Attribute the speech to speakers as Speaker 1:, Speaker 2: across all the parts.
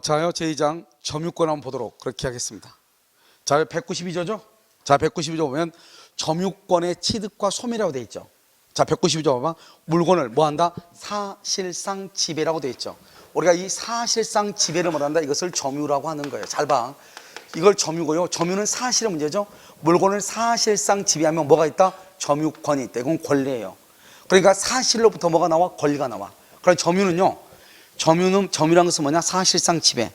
Speaker 1: 자요 제2장 점유권 한번 보도록 그렇게 하겠습니다. 자, 192조죠? 자, 192조 보면 점유권의 취득과 소멸이라고 되어 있죠. 자, 192조 보면 물건을 뭐 한다? 사실상 지배라고 되어 있죠. 우리가 이 사실상 지배를 뭐 한다? 이것을 점유라고 하는 거예요. 잘 봐. 이걸 점유고요. 점유는 사실의 문제죠. 물건을 사실상 지배하면 뭐가 있다? 점유권이 있다. 이건 권리예요. 그러니까 사실로부터 뭐가 나와? 권리가 나와. 그럼 점유는요. 점유라는 것은 뭐냐? 사실상 지배.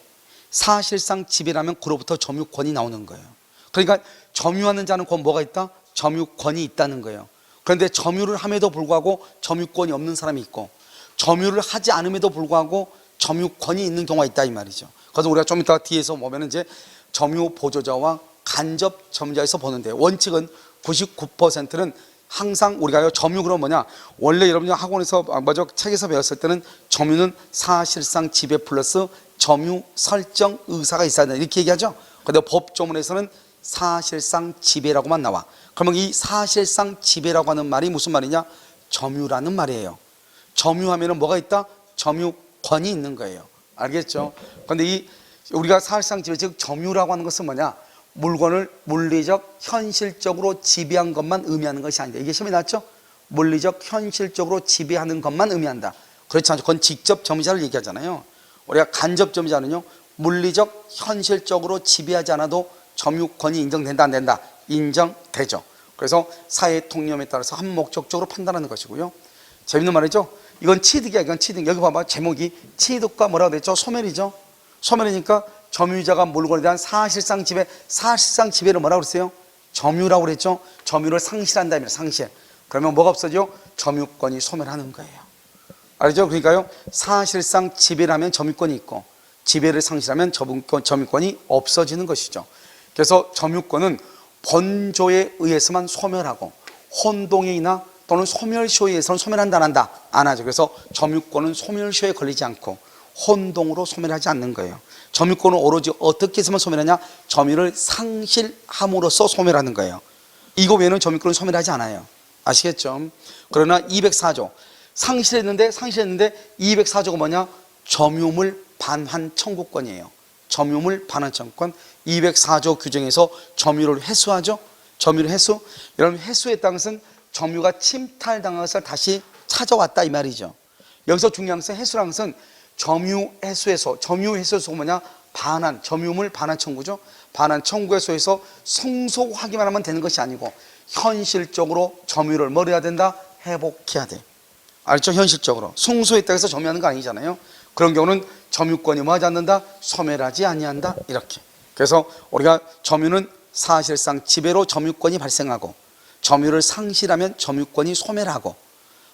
Speaker 1: 사실상 지배라면 그로부터 점유권이 나오는 거예요. 그러니까 점유하는 자는 곧 뭐가 있다? 점유권이 있다는 거예요. 그런데 점유를 함에도 불구하고 점유권이 없는 사람이 있고, 점유를 하지 않음에도 불구하고 점유권이 있는 경우가 있다 이 말이죠. 그래서 우리가 좀 이따 뒤에서 보면은 이제 점유 보조자와 간접 점유자에서 보는데, 원칙은 99%는 항상 우리가 점유 그럼 뭐냐? 원래 여러분이 학원에서 책에서 배웠을 때는 점유는 사실상 지배 플러스 점유 설정 의사가 있어야 된다 이렇게 얘기하죠. 그런데 법조문에서는 사실상 지배라고만 나와. 그러면 이 사실상 지배라고 하는 말이 무슨 말이냐? 점유라는 말이에요. 점유하면은 뭐가 있다? 점유권이 있는 거예요. 알겠죠? 그런데 이 우리가 사실상 지배, 즉 점유라고 하는 것은 뭐냐? 물건을 물리적, 현실적으로 지배한 것만 의미하는 것이 아니다. 이게 시험에 나왔죠? 물리적, 현실적으로 지배하는 것만 의미한다. 그렇지 않죠? 그건 직접 점유자를 얘기하잖아요. 우리가 간접 점유자는요, 물리적, 현실적으로 지배하지 않아도 점유권이 인정된다, 안 된다? 인정되죠. 그래서 사회 통념에 따라서 한 목적적으로 판단하는 것이고요. 재밌는 말이죠? 이건 취득이야, 이건 취득. 여기 봐봐, 제목이 취득과 뭐라고 됐죠? 소멸이죠. 소멸이니까 점유자가 물건에 대한 사실상 지배를 뭐라고 그랬어요? 점유라고 그랬죠? 점유를 상실한다면 상실. 그러면 뭐가 없어져? 점유권이 소멸하는 거예요. 알죠? 그러니까요, 사실상 지배를 하면 점유권이 있고, 지배를 상실하면 점유권이 없어지는 것이죠. 그래서 점유권은 본조에 의해서만 소멸하고, 혼동이나 또는 소멸시효에 의해서는 소멸한다 안 한다? 안 하죠. 그래서 점유권은 소멸시효에 걸리지 않고 혼동으로 소멸하지 않는 거예요. 점유권은 오로지 어떻게 해서만 소멸하냐? 점유를 상실함으로써 소멸하는 거예요. 이거 외에는 점유권은 소멸하지 않아요. 아시겠죠? 그러나 204조 상실했는데 204조가 뭐냐? 점유물 반환 청구권이에요. 점유물 반환 청구권. 204조 규정에서 점유를 회수하죠. 점유를 회수. 여러분, 회수했다는 것은 점유가 침탈당한 것을 다시 찾아왔다 이 말이죠. 여기서 중요한 것은 회수라는 것은 점유 회수에서 뭐냐? 반환, 점유물 반환 청구죠. 반환 청구에서 성소하기만 하면 되는 것이 아니고 현실적으로 점유를 뭘 해야 된다? 회복해야 돼. 알죠? 현실적으로. 성소했다고 해서 점유하는 거 아니잖아요. 그런 경우는 점유권이 뭐하지 않는다? 소멸하지 아니한다. 이렇게. 그래서 우리가 점유는 사실상 지배로 점유권이 발생하고, 점유를 상실하면 점유권이 소멸하고,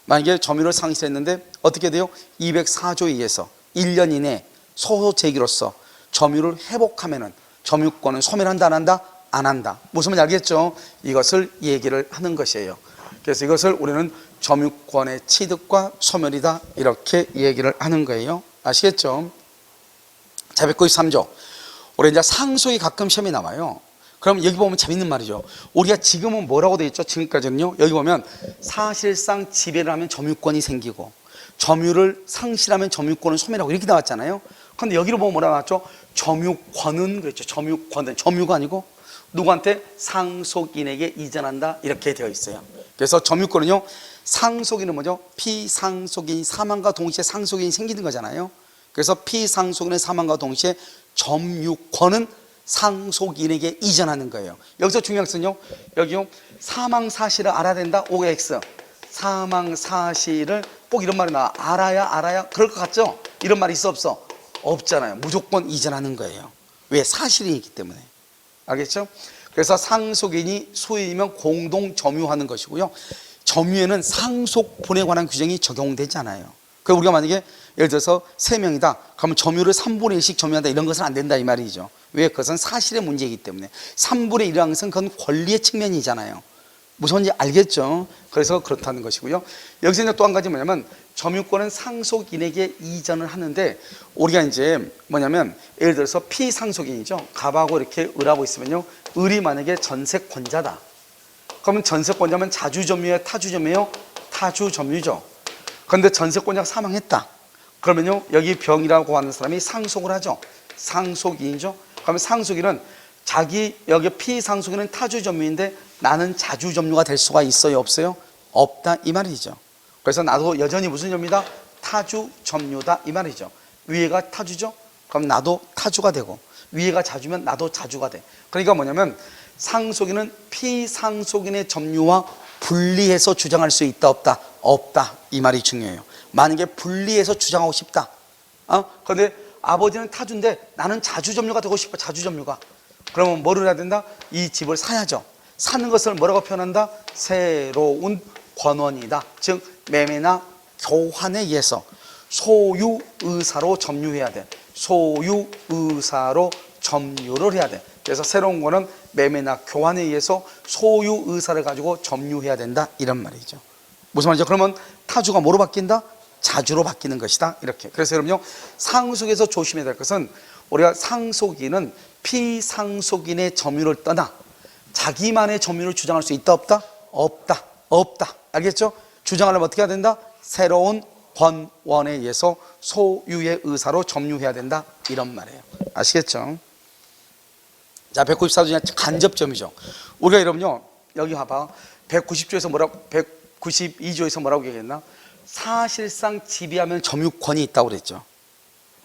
Speaker 1: 만약에 점유를 상실했는데 어떻게 돼요? 204조에 의해서 1년 이내 소송 제기로서 점유를 회복하면은 점유권은 소멸한다 안 한다? 안 한다. 무슨 말인지 알겠죠? 이것을 얘기를 하는 것이에요. 그래서 이것을 우리는 점유권의 취득과 소멸이다 이렇게 얘기를 하는 거예요. 아시겠죠? 자, 193조. 우리 이제 상속이 가끔 시험에 나와요. 그럼 여기 보면 재밌는 말이죠. 우리가 지금은 뭐라고 되어 있죠? 지금까지는요. 여기 보면 사실상 지배를 하면 점유권이 생기고, 점유를 상실하면 점유권은 소멸하고 이렇게 나왔잖아요. 그런데 여기로 보면 뭐라고 나왔죠? 점유권은 그랬죠. 점유권은 점유가 아니고 누구한테? 상속인에게 이전한다 이렇게 되어 있어요. 그래서 점유권은요, 상속인은 뭐죠? 피상속인이 사망과 동시에 상속인이 생기는 거잖아요. 그래서 피상속인의 사망과 동시에 점유권은 상속인에게 이전하는 거예요. 여기서 중요한 것은요, 여기요, 사망 사실을 알아야 된다. OX. 사망 사실을 꼭 이런 말이 나와. 알아야 그럴 것 같죠? 이런 말이 있어 없어? 없잖아요. 무조건 이전하는 거예요. 왜? 사실이 있기 때문에. 알겠죠? 그래서 상속인이 소유이면 공동 점유하는 것이고요, 점유에는 상속분에 관한 규정이 적용되지 않아요. 그래서 우리가 만약에 예를 들어서 3명이다 그러면 점유를 3분의 1씩 점유한다 이런 것은 안 된다 이 말이죠. 왜? 그것은 사실의 문제이기 때문에. 3분의 1이라는 것은 그건 권리의 측면이잖아요. 무슨 말인지 알겠죠? 그래서 그렇다는 것이고요. 여기서 이제 또 한 가지 뭐냐면, 점유권은 상속인에게 이전을 하는데, 우리가 이제 뭐냐면 예를 들어서 피상속인이죠. 갑하고 이렇게 을하고 있으면요, 을이 만약에 전세권자다 그러면 전세권자면 자주점유예요, 타주점유예요? 타주점유죠. 그런데 전세권자가 사망했다. 그러면요, 여기 병이라고 하는 사람이 상속을 하죠. 상속인이죠. 그러면 상속인은 자기, 여기 피상속인은 타주점유인데 나는 자주점유가 될 수가 있어요, 없어요? 없다, 이 말이죠. 그래서 나도 여전히 무슨 점유다? 타주점유다, 이 말이죠. 위에가 타주죠? 그럼 나도 타주가 되고, 위에가 자주면 나도 자주가 돼. 그러니까 뭐냐면 상속인은 피상속인의 점유와 분리해서 주장할 수 있다, 없다? 없다, 이 말이 중요해요. 만약에 분리해서 주장하고 싶다, 그런데 아버지는 타주인데 나는 자주점유가 되고 싶어, 자주점유가. 그러면 뭐를 해야 된다? 이 집을 사야죠. 사는 것을 뭐라고 표현한다? 새로운 권원이다. 즉 매매나 교환에 의해서 소유의사로 점유해야 돼. 소유의사로 점유를 해야 돼. 그래서 새로운 거는 매매나 교환에 의해서 소유의사를 가지고 점유해야 된다, 이런 말이죠. 무슨 말이죠? 그러면 타주가 뭐로 바뀐다? 자주로 바뀌는 것이다, 이렇게. 그래서 여러분요, 상속에서 조심해야 될 것은 우리가 상속인은 피상속인의 점유를 떠나 자기만의 점유를 주장할 수 있다, 없다? 없다, 없다. 알겠죠? 주장하려면 어떻게 해야 된다? 새로운 권원에 의해서 소유의 의사로 점유해야 된다, 이런 말이에요. 아시겠죠? 자, 194조냐 간접점유죠. 우리가 여러분요, 여기 봐봐. 190조에서 뭐라고, 192조에서 뭐라고 얘기했나? 사실상 지배하면 점유권이 있다고 그랬죠.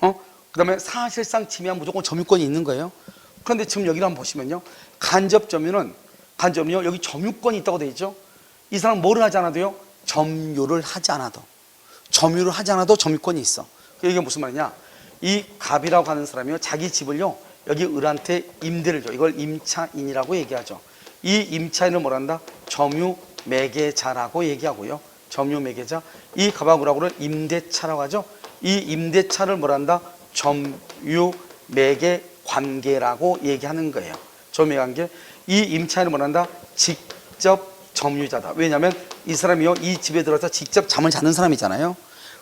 Speaker 1: 그 다음에 사실상 지배하면 무조건 점유권이 있는 거예요. 그런데 지금 여기를 한번 보시면요, 간접점유는, 간접점유 여기 점유권이 있다고 되어 있죠. 이 사람 뭐를 하지 않아도요? 점유를 하지 않아도, 점유를 하지 않아도 점유권이 있어. 이게 무슨 말이냐? 이 갑이라고 하는 사람이요, 자기 집을요 여기 을한테 임대를 줘. 이걸 임차인이라고 얘기하죠. 이 임차인을 뭐라 한다? 점유 매개자라고 얘기하고요. 점유 매개자. 이 갑하고 을하고는 임대차라고 하죠. 이 임대차를 뭐라 한다? 점유 매개 관계라고 얘기하는 거예요. 점유 관계. 이 임차인을 뭐라 한다? 직접 점유자다. 왜냐하면 이 사람이요, 이 집에 들어서 직접 잠을 자는 사람이잖아요.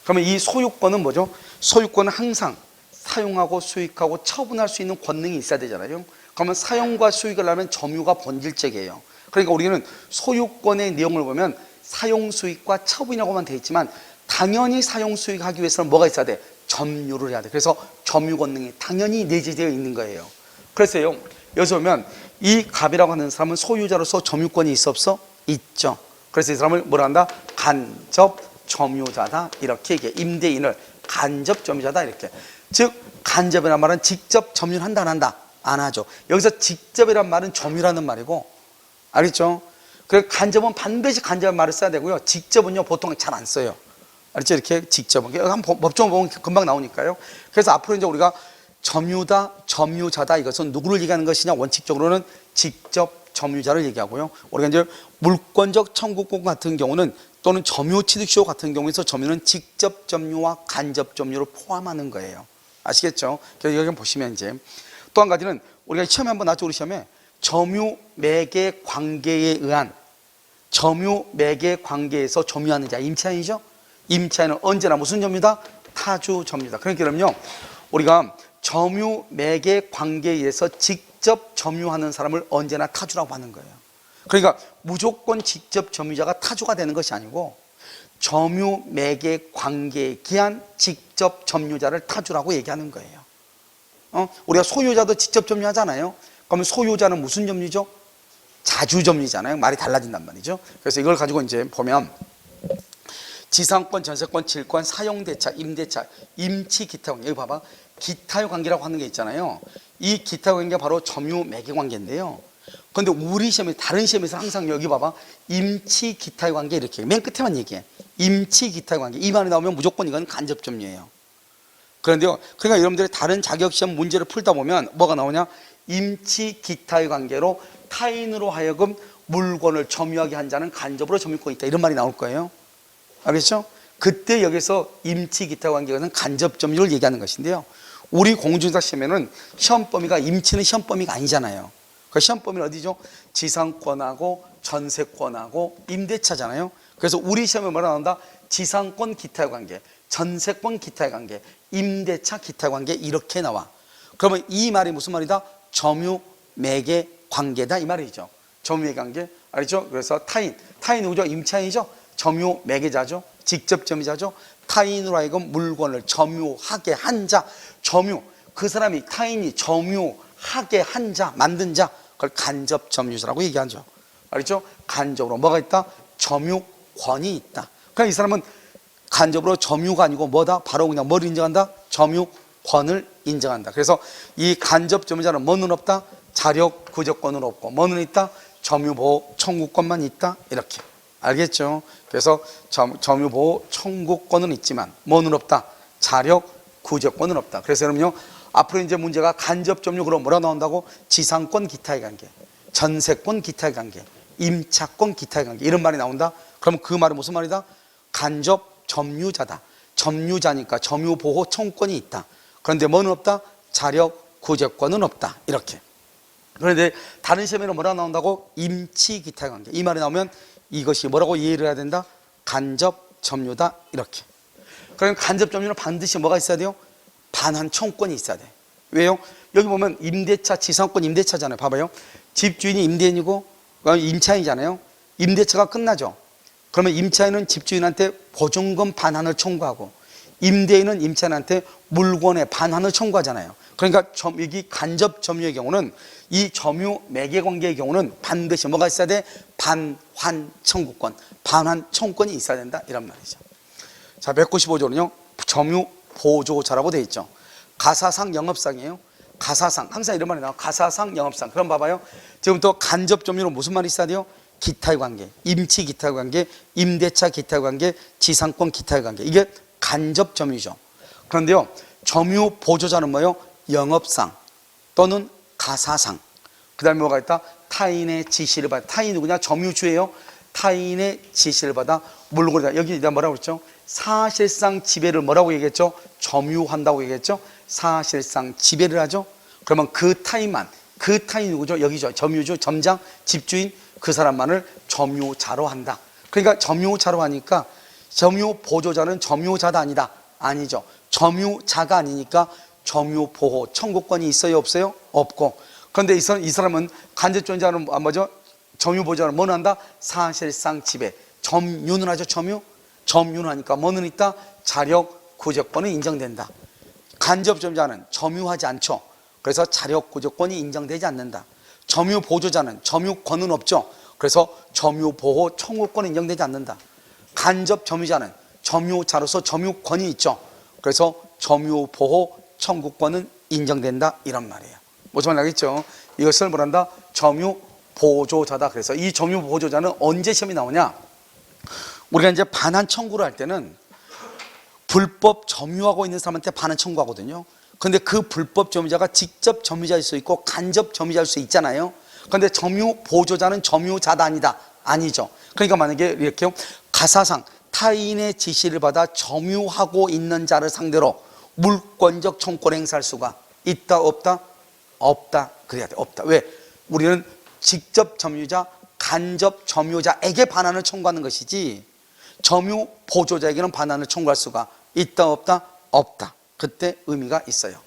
Speaker 1: 그러면 이 소유권은 뭐죠? 소유권은 항상 사용하고 수익하고 처분할 수 있는 권능이 있어야 되잖아요. 그러면 사용과 수익을 하면 점유가 본질적이에요. 그러니까 우리는 소유권의 내용을 보면 사용 수익과 처분이라고만 되어 있지만 당연히 사용 수익하기 위해서는 뭐가 있어야 돼? 점유를 해야 돼. 그래서 점유 권능이 당연히 내재되어 있는 거예요. 그래서요, 여기서 보면 이 갑이라고 하는 사람은 소유자로서 점유권이 있어, 없어? 있죠. 그래서 이 사람을 뭐라 한다? 간접 점유자다, 이렇게 얘기해. 임대인을 간접 점유자다, 이렇게. 즉 간접이라는 말은 직접 점유를 한다, 안 한다? 안 하죠. 여기서 직접이란 말은 점유라는 말이고, 알겠죠? 그래서 간접은 반드시 간접의 말을 써야 되고요, 직접은요 보통 잘 안 써요. 알겠죠? 이렇게 직접은 한 법조문 보면 금방 나오니까요. 그래서 앞으로 이제 우리가 점유다, 점유자다, 이것은 누구를 얘기하는 것이냐? 원칙적으로는 직접 점유자를 얘기하고요. 우리가 이제 물권적 청구권 같은 경우는, 또는 점유취득시효 같은 경우에서 점유는 직접 점유와 간접 점유를 포함하는 거예요. 아시겠죠? 그래서 여기 보시면 이제 또 한 가지는 우리가 시험에 한번 나왔죠, 우리 시험에. 점유 매개 관계에 의한, 점유 매개 관계에서 점유하는 자, 임차인이죠? 임차인은 언제나 무슨 점유다? 타주 점유다. 그러니까 그럼요, 우리가 점유 매개 관계에 의해서 직접 점유하는 사람을 언제나 타주라고 하는 거예요. 그러니까 무조건 직접 점유자가 타주가 되는 것이 아니고 점유 매개 관계에 기한 직접 점유자를 타주라고 얘기하는 거예요. 우리가 소유자도 직접 점유하잖아요. 그러면 소유자는 무슨 점유죠? 자주 점유잖아요. 말이 달라진단 말이죠. 그래서 이걸 가지고 이제 보면 지상권, 전세권, 질권, 사용대차, 임대차, 임치, 기타 관계. 여기 봐봐. 기타의 관계라고 하는 게 있잖아요. 이 기타 관계가 바로 점유 매개 관계인데요. 그런데 우리 시험에, 다른 시험에서 항상 여기 봐봐, 임치, 기타의 관계, 이렇게 맨 끝에만 얘기해. 임치, 기타의 관계. 이 말이 나오면 무조건 이건 간접 점유예요. 그런데요, 그러니까 여러분들이 다른 자격시험 문제를 풀다 보면 뭐가 나오냐? 임치, 기타의 관계로 타인으로 하여금 물건을 점유하게 한 자는 간접으로 점유권이 있다, 이런 말이 나올 거예요. 알겠죠? 그때 여기서 임치, 기타 관계는 간접 점유를 얘기하는 것인데요, 우리 공중사 시험에는 시험 범위가, 임치는 시험 범위가 아니잖아요. 그 시험 범위는 어디죠? 지상권하고 전세권하고 임대차잖아요. 그래서 우리 시험에 뭐라 나온다? 지상권, 기타의 관계, 전세권, 기타의 관계, 임대차, 기타의 관계, 이렇게 나와. 그러면 이 말이 무슨 말이다? 점유 매개 관계다, 이 말이죠. 점유 매개 관계, 알죠? 그래서 타인 누구죠? 임차인이죠? 점유 매개자죠? 직접 점유자죠? 타인으로 하여금 물건을 점유하게 한 자, 점유, 그 사람이 타인이 점유하게 한 자, 만든 자, 그걸 간접 점유자라고 얘기하죠. 알겠죠? 간접으로 뭐가 있다? 점유권이 있다. 그러니까 이 사람은 간접으로 점유가 아니고 뭐다? 바로 그냥 뭘 인정한다? 점유권을 인정한다. 그래서 이 간접 점유자는 뭐는 없다? 자력 구제권은 없고 뭐는 있다? 점유보호 청구권만 있다. 이렇게 알겠죠? 그래서 점유보호 청구권은 있지만 뭐는 없다? 자력 구제권은 없다. 그래서 여러분요, 앞으로 이제 문제가 간접 점유, 그럼 뭐라 나온다고? 지상권 기타의 관계, 전세권 기타의 관계, 임차권 기타의 관계, 이런 말이 나온다. 그럼 그 말은 무슨 말이다? 간접 점유자다. 점유자니까 점유보호 청구권이 있다. 그런데 뭐는 없다? 자력 구제권은 없다. 이렇게. 그런데 다른 시험에는 뭐라 나온다고? 임치 기타의 관계. 이 말이 나오면 이것이 뭐라고 이해를 해야 된다? 간접 점유다. 이렇게. 그럼 간접 점유는 반드시 뭐가 있어야 돼요? 반환 청구권이 있어야 돼. 왜요? 여기 보면 임대차, 지상권 임대차잖아요. 봐봐요. 집주인이 임대인이고 임차인이잖아요. 임대차가 끝나죠. 그러면 임차인은 집주인한테 보증금 반환을 청구하고 임대인은 임차인한테 물건의 반환을 청구하잖아요. 그러니까 여기 간접 점유의 경우는, 이 점유 매개 관계의 경우는 반드시 뭐가 있어야 돼? 반환 청구권, 반환 청구권이 있어야 된다. 이런 말이죠. 자, 195조는요, 점유 보조자라고 되어 있죠. 가사상 영업상이에요. 가사상, 항상 이런 말이 나와요. 가사상 영업상. 그럼 봐봐요. 지금부터 간접 점유는 무슨 말이 있어야 돼요? 기타의 관계, 임치 기타의 관계, 임대차 기타의 관계, 지상권 기타의 관계. 이게 간접 점유죠. 그런데요, 점유 보조자는 뭐예요? 영업상 또는 가사상. 그 다음에 뭐가 있다? 타인의 지시를 받아. 타인이 누구냐? 점유주예요. 타인의 지시를 받아 물건이다. 여기 뭐라고 그랬죠? 사실상 지배를 뭐라고 얘기했죠? 점유한다고 얘기했죠? 사실상 지배를 하죠. 그러면 그 타인만, 그 타인이 누구죠? 여기죠. 점유주, 점장, 집주인, 그 사람만을 점유자로 한다. 그러니까 점유자로 하니까 점유 보조자는 점유자다 아니다? 아니죠. 점유자가 아니니까 점유보호 청구권이 있어요, 없어요? 없고. 그런데 이 사람은 간접점유자는 뭐죠? 점유보조자는 뭐는 한다? 사실상 지배. 점유는 하죠. 점유는 하니까 뭐는 있다? 자력 구제권이 인정된다. 간접점유자는 점유하지 않죠. 그래서 자력 구제권이 인정되지 않는다. 점유보조자는 점유권은 없죠. 그래서 점유보호 청구권이 인정되지 않는다. 간접점유자는 점유자로서 점유권이 있죠. 그래서 점유보호 청구권은 인정된다. 이런 말이에요. 무슨 말 알겠죠? 이것을 뭐란다? 점유보조자다. 그래서 이 점유보조자는 언제 시험이 나오냐? 우리가 이제 반환 청구를 할 때는 불법 점유하고 있는 사람한테 반환 청구하거든요. 근데 그 불법 점유자가 직접 점유자일 수 있고 간접 점유자일 수 있잖아요. 그런데 점유 보조자는 점유자다 아니다? 아니죠. 그러니까 만약에 이렇게요, 가사상 타인의 지시를 받아 점유하고 있는 자를 상대로 물권적 청구권 행사할 수가 있다 없다? 없다. 그래야 돼. 없다. 왜? 우리는 직접 점유자, 간접 점유자에게 반환을 청구하는 것이지 점유 보조자에게는 반환을 청구할 수가 있다 없다? 없다. 그때 의미가 있어요.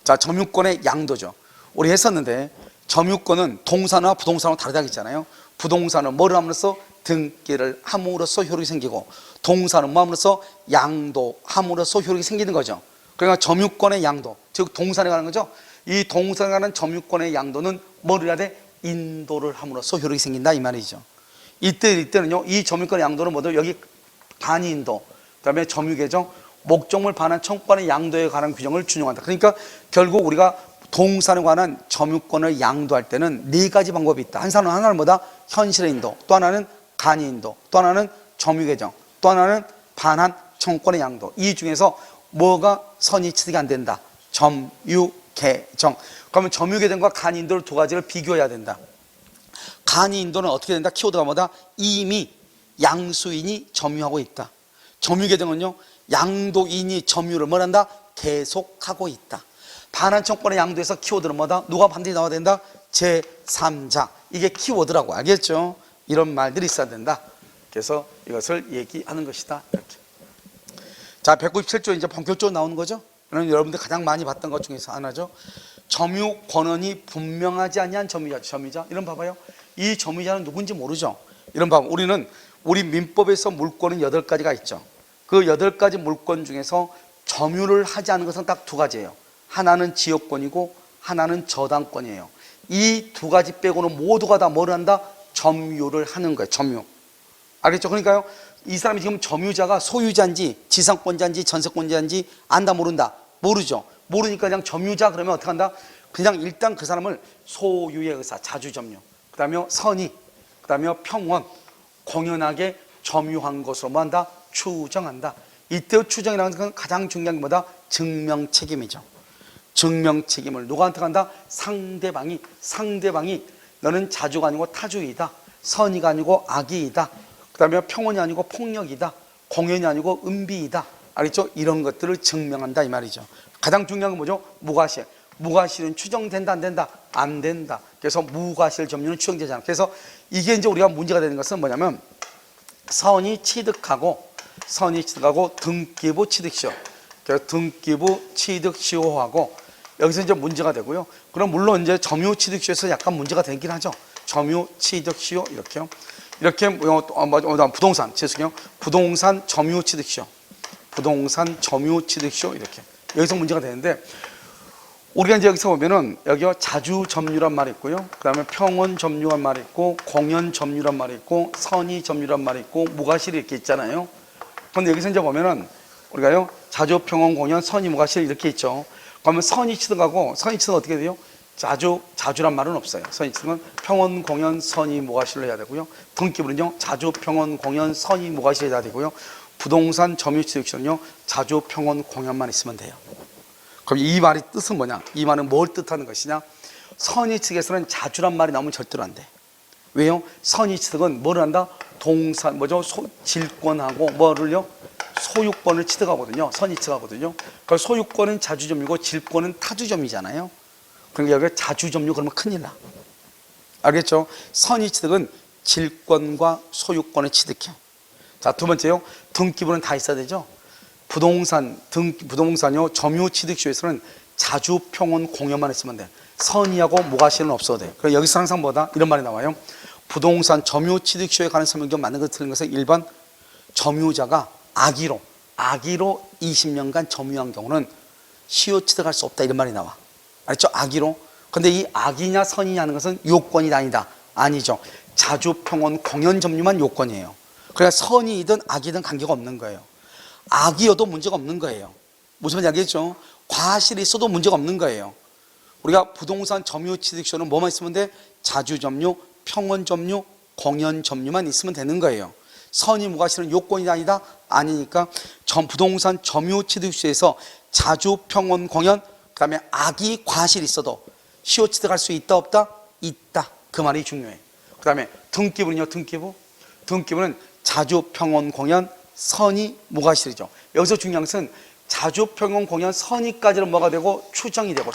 Speaker 1: 자, 점유권의 양도죠. 우리 했었는데 점유권은 동사나 부동산하고 다르다고 했잖아요. 부동산은 뭐를 함으로써? 등기를 함으로써 효력이 생기고, 동사는 뭐 함으로써? 양도함으로써 효력이 생기는 거죠. 그러니까 점유권의 양도, 즉 동산에 관한 거죠. 이 동산에 관한 점유권의 양도는 뭐를 해야 돼? 인도를 함으로써 효력이 생긴다 이 말이죠. 이때는요, 이 점유권의 양도는 뭐죠? 여기 간이인도, 그 다음에 점유개정, 목적물 반환 청구권의 양도에 관한 규정을 준용한다. 그러니까 결국 우리가 동산에 관한 점유권을 양도할 때는 네 가지 방법이 있다. 하나는 뭐다? 현실의 인도, 또 하나는 간이인도, 또 하나는 점유개정, 또 하나는 반환 청구권의 양도. 이 중에서 뭐가 선의 취득이 안 된다? 점유개정. 그러면 점유개정과 간이인도를 두 가지를 비교해야 된다. 간이인도는 어떻게 된다? 키워드가 뭐다? 이미 양수인이 점유하고 있다. 점유개정은요, 양도인이 점유를 뭐란다? 계속하고 있다. 반환 청구권의 양도에서 키워드는 뭐다? 누가 반드시 나와야 된다? 제3자. 이게 키워드라고. 알겠죠? 이런 말들이 있어야 된다. 그래서 이것을 얘기하는 것이다. 이렇게. 자, 197조 이제 본격적으로 나오는 거죠. 그럼 여러분들 가장 많이 봤던 것 중에서 하나죠. 점유 권한이 분명하지 아니한 점유자. 이런 봐봐요. 이 점유자는 누군지 모르죠. 이런 봐봐. 우리 민법에서 물권은 8가지가 있죠. 그 8가지 물권 중에서 점유를 하지 않은 것은 딱 2가지예요. 하나는 지역권이고 하나는 저당권이에요. 이 2가지 빼고는 모두가 다 뭘 한다? 점유를 하는 거예요. 점유. 알겠죠? 그러니까요, 이 사람이 지금 점유자가 소유자인지 지상권자인지 전세권자인지 안다 모른다? 모르죠. 모르니까 그냥 점유자 그러면 어떻게 한다? 그냥 일단 그 사람을 소유의 의사, 자주점유, 그 다음에 선의, 그 다음에 평원, 공연하게 점유한 것으로 뭐 한다? 추정한다. 이때 추정이라는 건 가장 중요한 게 뭐다? 증명책임이죠. 증명책임을 누구한테 간다? 상대방이 너는 자주가 아니고 타주이다, 선의가 아니고 악의이다, 그 다음에 평온이 아니고 폭력이다, 공연이 아니고 은비이다. 알겠죠? 이런 것들을 증명한다 이 말이죠. 가장 중요한 건 뭐죠? 무과실. 무과실은 추정된다 안 된다? 안 된다. 그래서 무과실 점유는 추정되지 않아. 그래서 이게 이제 우리가 문제가 되는 것은 뭐냐면 선의 취득하고 등기부 취득시효. 그래서 등기부 취득시효하고 여기서 이제 문제가 되고요. 그럼 물론 이제 점유 취득시효에서 약간 문제가 되긴 하죠. 점유 취득시효 이렇게요. 이렇게 부동산 죄송해요. 부동산 점유 취득시효. 부동산 점유 취득시효 이렇게. 여기서 문제가 되는데 우리가 이제 여기서 보면은 여기요 자주 점유란 말이 있고요. 그다음에 평원 점유란 말이 있고 공연 점유란 말이 있고 선의 점유란 말이 있고 무과실이 이렇게 있잖아요. 그런데 여기서 이제 보면은 우리가요 자주 평원 공연 선의 무과실 이렇게 있죠. 그러면 선의 취득하고 선의 취득은 어떻게 돼요? 자주란 말은 없어요. 선의 취득은 평원 공연 선의 무과실로 해야 되고요. 등기부는요 자주 평원 공연 선의 무과실 해야 되고요. 부동산 점유 취득시는요 자주 평원 공연만 있으면 돼요. 그럼 이 말의 뜻은 뭐냐? 이 말은 뭘 뜻하는 것이냐? 선의 측에서는 자주란 말이 나오면 절대로 안 돼. 왜요? 선의 취득은 뭐를 한다? 동산 뭐죠? 질권하고 뭐를요? 소유권을 취득하거든요. 선의 취득하거든요. 그 소유권은 자주점유고 질권은 타주점이잖아요. 그러니까 여기 자주점유 그러면 큰일 나. 알겠죠? 선의 취득은 질권과 소유권을 취득해. 자, 두 번째요. 등기부는 다 있어야 되죠. 부동산요 점유 취득시효에서는 자주 평온 공연만 있으면 돼. 선의하고 무과실은 없어도 돼. 그래서 여기서 항상 뭐다? 이런 말이 나와요. 부동산 점유 취득시효에 관한 설명이 맞는 것 틀린 것은 1번 점유자가 악의로 20년간 점유한 경우는 시효 취득할 수 없다 이런 말이 나와. 알죠? 악의로. 근데 이 악의냐 선의냐 하는 것은 요건이 아니다. 아니죠. 자주 평온 공연 점유만 요건이에요. 그러니까 선의이든 악의든 관계가 없는 거예요. 악이어도 문제가 없는 거예요. 무슨 말인지 알겠죠? 과실이 있어도 문제가 없는 거예요. 우리가 부동산 점유 취득시효는 뭐만 있으면 돼? 자주 점유, 평원 점유, 공연 점유만 있으면 되는 거예요. 선의 무과실은 요건이 아니다? 아니니까 부동산 점유 취득시효에서 자주 평원 공연 그다음에 악의 과실이 있어도 시효 취득할 수 있다 없다? 있다. 그 말이 중요해. 그다음에 등기부는요. 등기부는 자주 평원 공연 선의 무과실이죠. 여기서 중요한 것은 자주 평원 공연 선의까지는 뭐가 되고 추정이 되고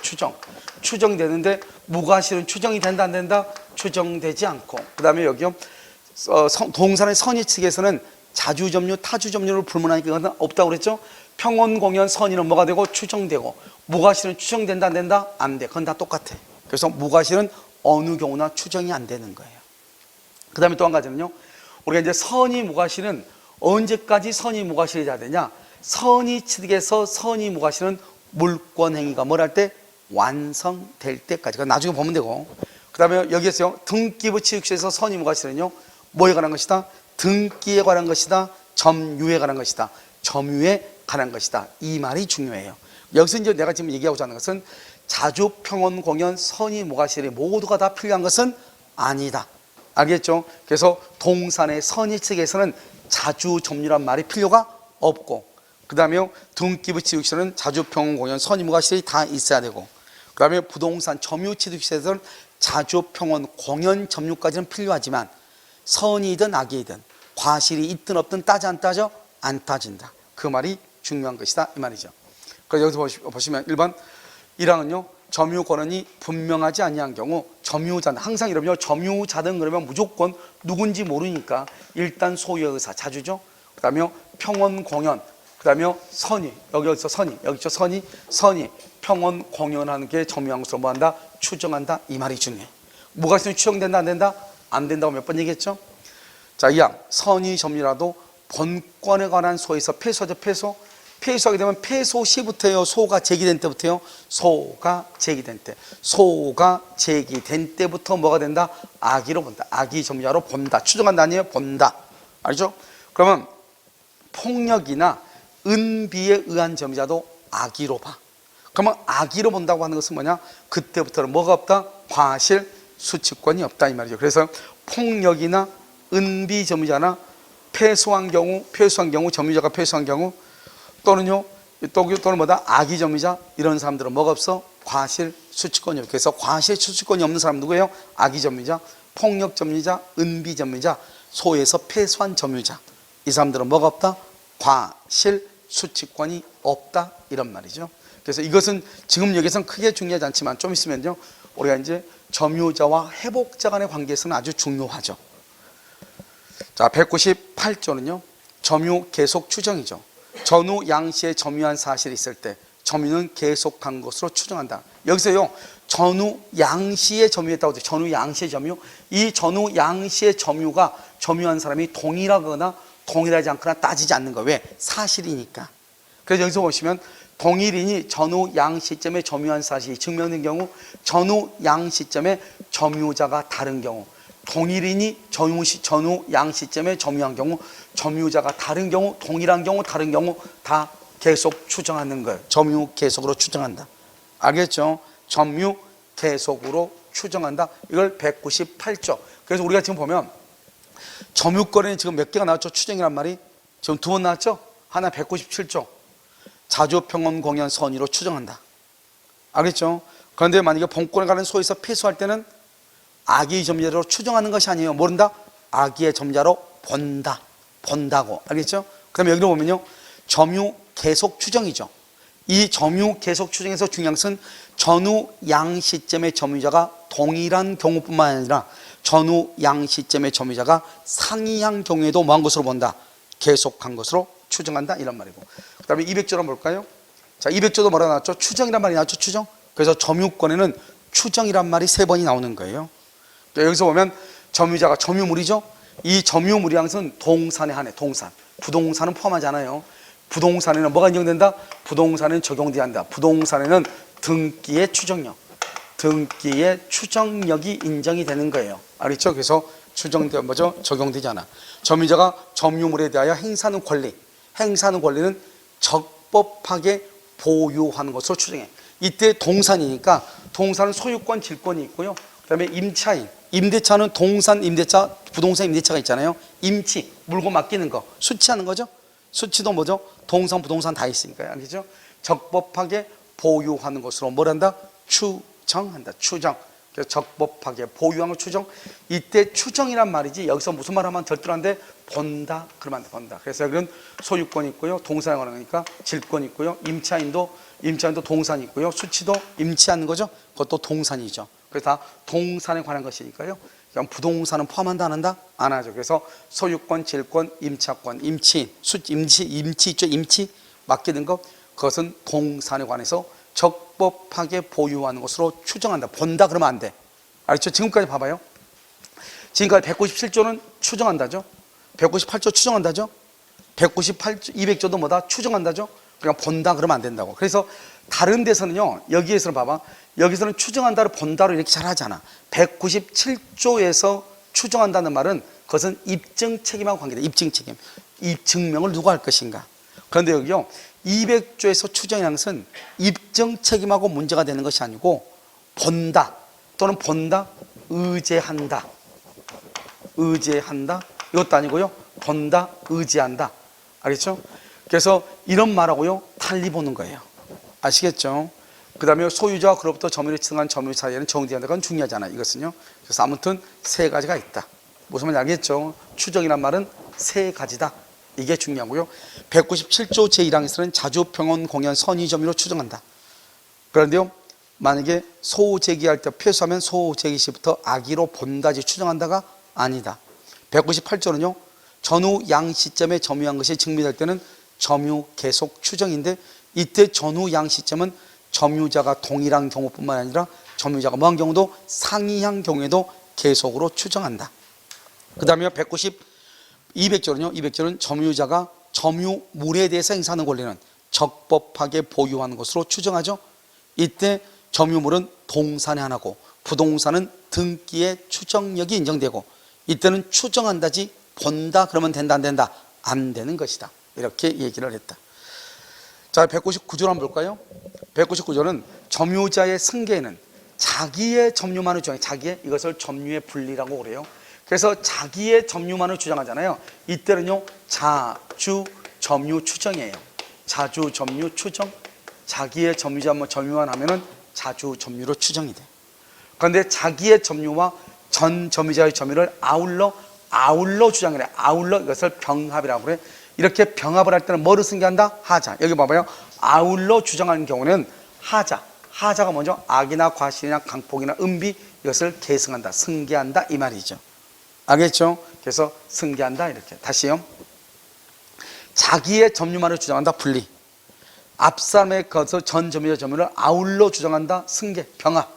Speaker 1: 추정이 되는데 무과실은 추정이 된다 안 된다? 추정되지 않고 그 다음에 여기요 동산의 선의 측에서는 자주점유 타주점유를 불문하니까 그건 없다고 그랬죠. 평원 공연 선의는 뭐가 되고 추정되고 무과실은 추정된다 안 된다? 안 돼. 그건 다 똑같아. 그래서 무과실은 어느 경우나 추정이 안 되는 거예요. 그 다음에 또 한 가지는요 우리가 이제 선의 무과실은 언제까지 선의 무과실이 돼야 되냐? 선의 취득에서 선의 무과실은 물권행위가 뭘 할 때? 완성될 때까지. 나중에 보면 되고. 그 다음에 여기에서요 등기부 취득시에서 선의 무과실은요 뭐에 관한 것이다? 등기에 관한 것이다. 점유에 관한 것이다. 점유에 관한 것이다. 이 말이 중요해요. 여기서 이제 내가 지금 얘기하고자 하는 것은 자주 평온 공연 선의 무과실이 모두가 다 필요한 것은 아니다. 알겠죠? 그래서 동산의 선의 측에서는 자주 점유란 말이 필요가 없고 그 다음에 등기부 취득시에는 자주 평온 공연 선의 무과실이 다 있어야 되고 그 다음에 부동산 점유 취득시에서는 자주 평온 공연 점유까지는 필요하지만 선의든 악의든 과실이 있든 없든 따져 안 따져? 안 따진다. 그 말이 중요한 것이다 이 말이죠. 그래서 여기서 보시면 1번 1항은요 점유 권한이 분명하지 아니한 경우 점유자는 항상 이러면요 점유자든 그러면 무조건 누군지 모르니까 일단 소유의 의사 자주죠. 그 다음에 평원 공연 그 다음에 선의 여기서 선의 여기 있죠 선의 평원 공연하는 게 점유한 것으로 뭐한다? 추정한다 이 말이 중요해. 뭐가 있으면 추정된다 안 된다? 안 된다고 몇 번 얘기했죠. 자 2항 선의 점유라도 본권에 관한 소에서 패소하죠. 패소하게 되면 패소 시부터요. 소가 제기된 때부터요. 소가 제기된 때부터 뭐가 된다? 악의로 본다. 악의 점유자로 본다. 추정한다 아니에요? 본다. 알죠? 그러면 폭력이나 은비에 의한 점유자도 악의로 봐. 그러면 악의로 본다고 하는 것은 뭐냐? 그때부터는 뭐가 없다? 과실 수치권이 없다 이 말이죠. 그래서 폭력이나 은비 점유자나 패소한 경우 점유자가 패소한 경우 또는 뭐다? 악의 점유자 이런 사람들은 뭐가 없어? 과실 수치권이 없고. 그래서 과실 수치권이 없는 사람 누구예요? 악의 점유자, 폭력 점유자, 은비 점유자, 소에서 패소한 점유자. 이 사람들은 뭐가 없다? 과실 수치권이 없다 이런 말이죠. 그래서 이것은 지금 여기서는 크게 중요하지 않지만 좀 있으면요 우리가 이제 점유자와 회복자 간의 관계에서는 아주 중요하죠. 자, 198조는요 점유 계속 추정이죠. 전후 양시에 점유한 사실이 있을 때 점유는 계속한 것으로 추정한다. 여기서요 전후 양시에 점유했다고 하죠. 전후 양시의 점유. 이 전후 양시의 점유가 점유한 사람이 동일하거나 동일하지 않거나 따지지 않는 거예요. 왜? 사실이니까. 그래서 여기서 보시면 동일인이 전후 양 시점에 점유한 사실이 증명된 경우, 전후 양 시점에 점유자가 다른 경우, 동일인이 전후 양 시점에 점유한 경우, 점유자가 다른 경우, 동일한 경우, 다른 경우 다 계속 추정하는 거예요. 점유 계속으로 추정한다. 알겠죠? 점유 계속으로 추정한다. 이걸 198조. 그래서 우리가 지금 보면 점유권에는 지금 몇 개가 나왔죠? 추정이란 말이 지금 2번 나왔죠? 하나 197조. 자주평온 공연 선의로 추정한다. 알겠죠? 그런데 만약에 본권에 관한 소에서 패소할 때는 악의 점유자로 추정하는 것이 아니에요. 모른다? 악의 점유자로 본다고. 알겠죠? 그 다음에 여기로 보면요 점유 계속 추정이죠. 이 점유 계속 추정에서 중요한 것은 전후 양 시점의 점유자가 동일한 경우뿐만 아니라 전후 양 시점의 점유자가 상이한 경우에도 뭐한 것으로 본다? 계속한 것으로 추정한다 이런 말이고. 그 다음에 200조로 볼까요? 자, 200조도 뭐라 나왔죠? 추정이란 말이 나왔죠. 추정. 그래서 점유권에는 추정이란 말이 3번이 나오는 거예요. 여기서 보면 점유자가 점유물이죠. 이 점유물이라는 것은 동산에 한해. 동산. 부동산은 포함하지 않아요. 부동산에는 뭐가 인정된다? 부동산은 적용돼야 한다. 부동산에는 등기의 추정력이 인정이 되는 거예요. 알겠죠? 그래서 추정되어 뭐죠? 적용되지 않아. 점유자가 점유물에 대하여 행사하는 권리는 적법하게 보유하는 것으로 추정해. 이때 동산이니까 동산은 소유권, 질권이 있고요. 그 다음에 임차인, 임대차는 동산, 임대차, 부동산 임대차가 있잖아요. 임치, 물건 맡기는 거, 수취하는 거죠. 수취도 뭐죠? 동산, 부동산 다 있으니까요. 알겠죠? 적법하게 보유하는 것으로 뭘 한다? 추정한다. 추정. 그래서 적법하게 보유하는 추정. 이때 추정이란 말이지 여기서 무슨 말 하면 절대로 안 돼? 본다. 그러면 안 돼. 본다. 그래서 여기는 소유권이 있고요. 동산에 관한 거니까 질권이 있고요. 임차인도 동산이 있고요. 수취도 임치하는 거죠. 그것도 동산이죠. 그래서 다 동산에 관한 것이니까요. 그럼 부동산은 포함한다 안 한다? 안 하죠. 그래서 소유권, 질권, 임차권, 임치 있죠. 임치 맡기는 것 그것은 동산에 관해서 적법하게 보유하는 것으로 추정한다. 본다 그러면 안 돼. 알겠죠? 지금까지 봐봐요. 지금까지 197조는 추정한다죠. 198조 추정한다죠. 198조, 200조도 뭐다? 추정한다죠. 그냥 본다 그러면 안 된다고. 그래서 다른 데서는요. 여기에서는 봐봐. 여기서는 추정한다를 본다로 이렇게 잘 하잖아. 197조에서 추정한다는 말은 그것은 입증 책임하고 관계다. 입증 책임. 이 증명을 누가 할 것인가. 그런데 여기요. 200조에서 추정이라는 것은 입증 책임하고 문제가 되는 것이 아니고 본다 또는 본다, 의제한다 이것도 아니고요. 본다, 의지한다. 알겠죠? 그래서 이런 말하고요. 달리 보는 거예요. 아시겠죠? 그 다음에 소유자와 그로부터 점유를 취득한 점유 사이에는 정지한다. 그건 중요하잖아요. 이것은요. 그래서 아무튼 3가지가 있다. 무슨 말인지 알겠죠? 추정이란 말은 3가지다. 이게 중요하고요. 197조 제1항에서는 자주평온 공연 선의 점유로 추정한다. 그런데요. 만약에 소제기할 때 패소하면 소제기 시부터 악의로 본다지 추정한다가 아니다. 198조는요. 전후 양 시점에 점유한 것이 증명될 때는 점유 계속 추정인데 이때 전후 양 시점은 점유자가 동일한 경우뿐만 아니라 점유자가 뭐한 경우도 상이한 경우에도 계속으로 추정한다. 그 다음에 200조는요. 200조는 점유자가 점유물에 대해서 행사하는 권리는 적법하게 보유하는 것으로 추정하죠. 이때 점유물은 동산에 하나고 부동산은 등기의 추정력이 인정되고 이때는 추정한다지 본다 그러면 된다 안 된다? 안 되는 것이다. 이렇게 얘기를 했다. 자, 199조를 한번 볼까요? 199조는 점유자의 승계에는 자기의 점유만을 주장해. 자기의 이것을 점유의 분리라고 그래요. 그래서 자기의 점유만을 주장하잖아요. 이때는요 자주 점유 추정이에요. 자주 점유 추정. 자기의 점유만 하면은 자주 점유로 추정이 돼. 그런데 자기의 점유와 전 점유자의 점유를 아울러 주장을 해. 아울러 이것을 병합이라고 그래. 이렇게 병합을 할 때는 뭐를 승계한다? 하자. 여기 봐봐요. 아울러 주장하는 경우는 하자가 먼저 악이나 과실이나 강폭이나 은비 이것을 계승한다. 승계한다 이 말이죠. 알겠죠? 그래서 승계한다 이렇게. 다시요. 자기의 점유만을 주장한다. 분리. 앞사람의 것을 전 점유자 점유를 아울러 주장한다. 승계, 병합.